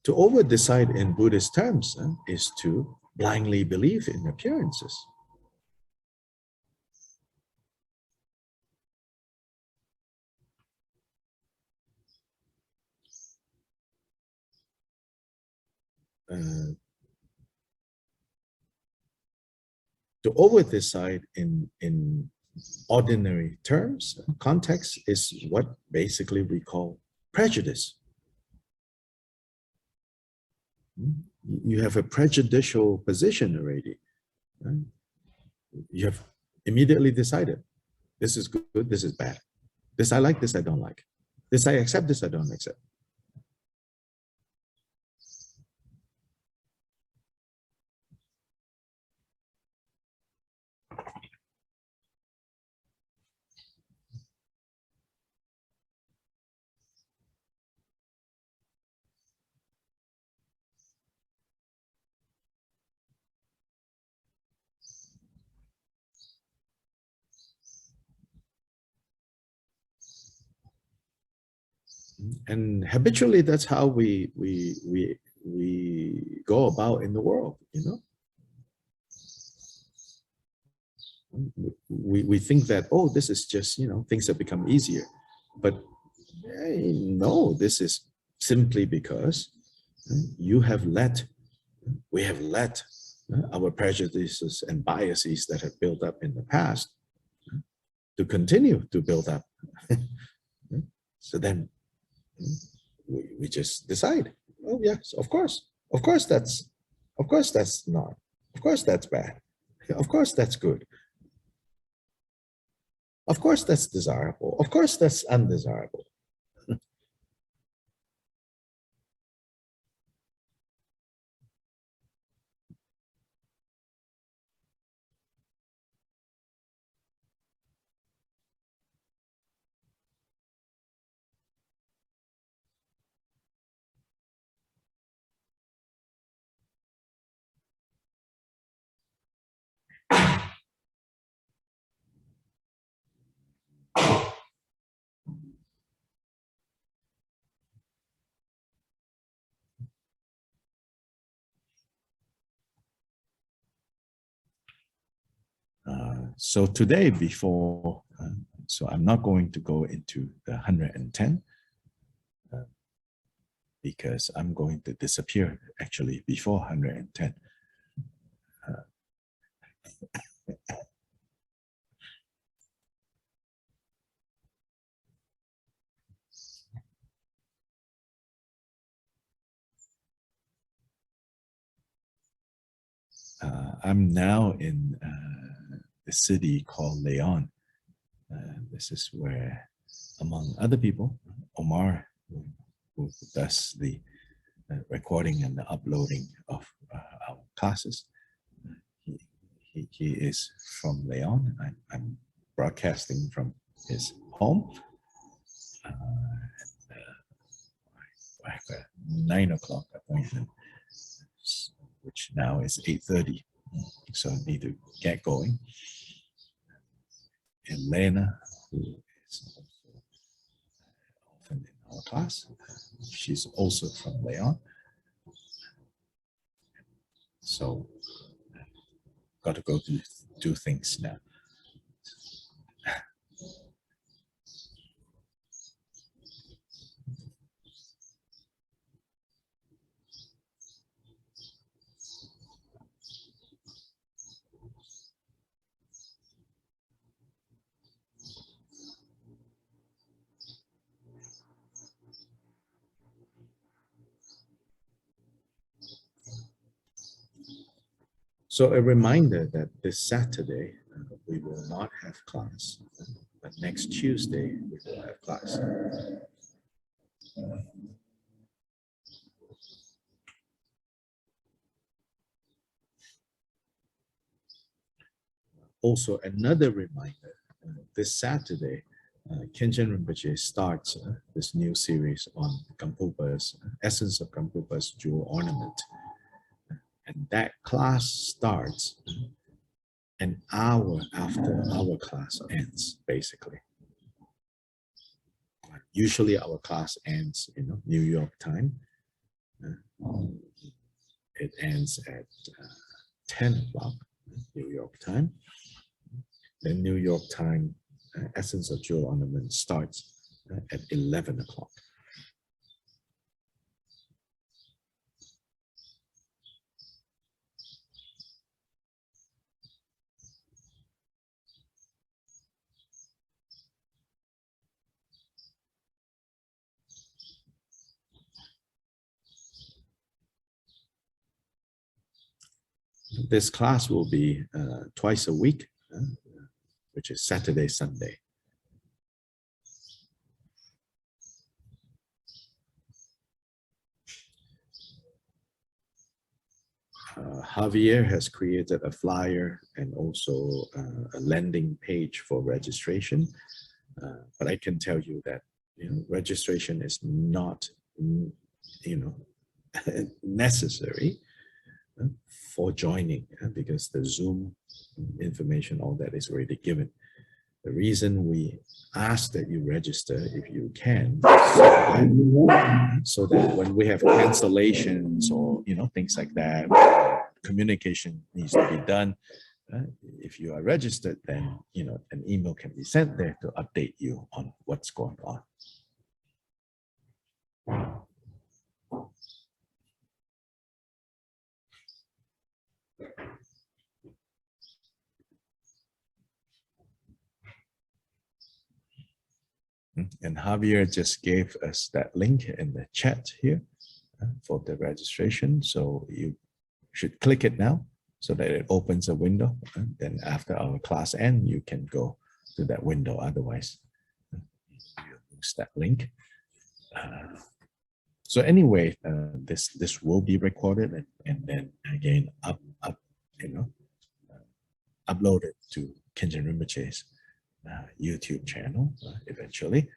Speaker 2: To over-decide in Buddhist terms is to blindly believe in appearances. To over-decide in ordinary terms, context is what basically we call prejudice. You have a prejudicial position already. Right? You have immediately decided, this is good, this is bad. This I like, this I don't like. This I accept, this I don't accept. And habitually, that's how we go about in the world, We think that, oh, this is just, things have become easier. But no, this is simply because we have let our prejudices and biases that have built up in the past to continue to build up. So then we just decide, oh yes, of course that's not, of course that's bad, of course that's good, of course that's desirable, of course that's undesirable. So today, so I'm not going to go into the 110 because I'm going to disappear actually before 110. I'm now in the city called Leon. This is where, among other people, Omar, who does the recording and the uploading of our classes, he is from Leon. I'm broadcasting from his home. I have a 9 o'clock appointment, which now is 8:30, so I need to get going. Elena, who is also often in our class, she's also from Leon. So got to go do things now. So a reminder that this Saturday, we will not have class, but next Tuesday, we will have class. Also, another reminder, this Saturday, Khenchen Rinpoche starts this new series on Gampopa's, Essence of Gampopa's Jewel Ornament. And that class starts an hour after our class ends, basically. Usually our class ends, New York time. It ends at 10 o'clock, New York time. Then New York time, Essence of Jewel Ornament starts at 11 o'clock. This class will be twice a week, which is Saturday, Sunday. Javier has created a flyer and also a landing page for registration. But I can tell you that registration is not necessary for joining, because the Zoom information, all that is already given. The reason we ask that you register if you can, so that when we have cancellations or things like that, communication needs to be done. If you are registered, then an email can be sent there to update you on what's going on. And Javier just gave us that link in the chat here for the registration. So you should click it now so that it opens a window. And then after our class end, you can go to that window. Otherwise, you lose that link. So anyway, this will be recorded and then again uploaded to Khenchen Rinpoche's YouTube channel eventually.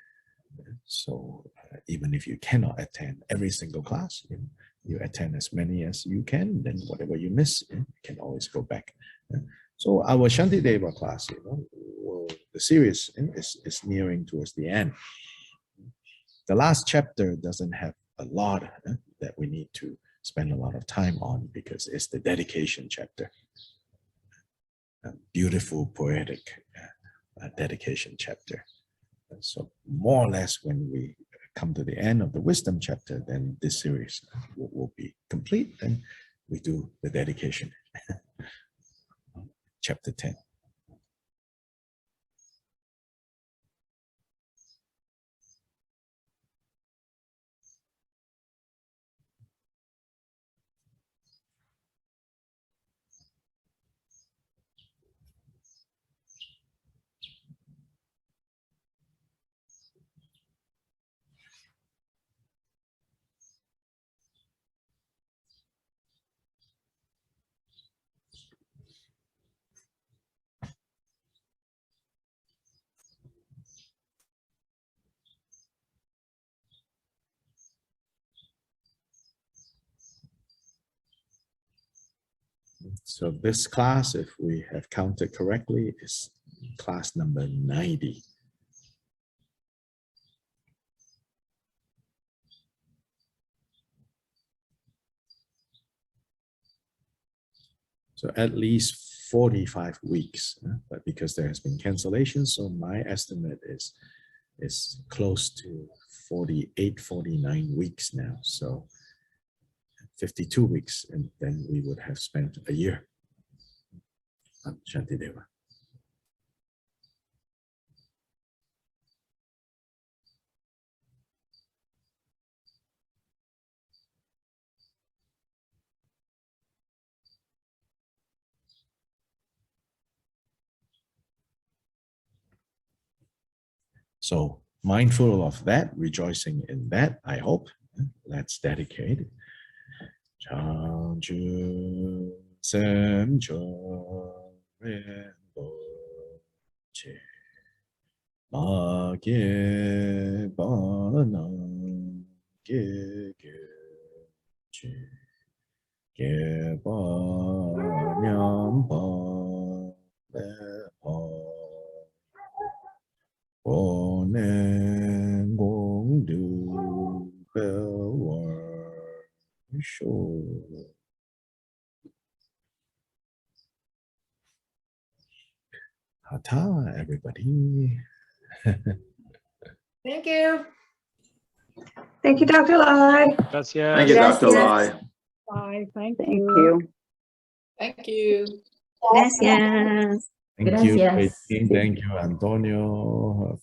Speaker 2: So even if you cannot attend every single class, you attend as many as you can, then whatever you miss, you can always go back. So our Shantideva class, the series is nearing towards the end. The last chapter doesn't have a lot that we need to spend a lot of time on because it's the dedication chapter. A beautiful, poetic dedication chapter. So more or less when we come to the end of the wisdom chapter, then this series will be complete. Then we do the dedication. Chapter 10. So this class, if we have counted correctly, is class number 90. So at least 45 weeks, but because there has been cancellation, so my estimate is close to 48, 49 weeks now. So 52 weeks, and then we would have spent a year on Shantideva. So mindful of that, rejoicing in that, I hope. Let's dedicate it. Chanju sem cho rembo che ma ge ba na ge che ge ba nyam ba le ba o ne gong du be wa sure. Hata, everybody.
Speaker 3: Thank you.
Speaker 5: Thank you, Dr. Lai.
Speaker 6: Gracias.
Speaker 7: Thank you, Dr.
Speaker 4: Gracias.
Speaker 7: Lai.
Speaker 5: Bye. Thank
Speaker 8: Thank
Speaker 5: you.
Speaker 8: you.
Speaker 3: Thank you.
Speaker 8: Gracias.
Speaker 2: Thank you,
Speaker 4: Gracias.
Speaker 2: Beijing. Thank you, Antonio.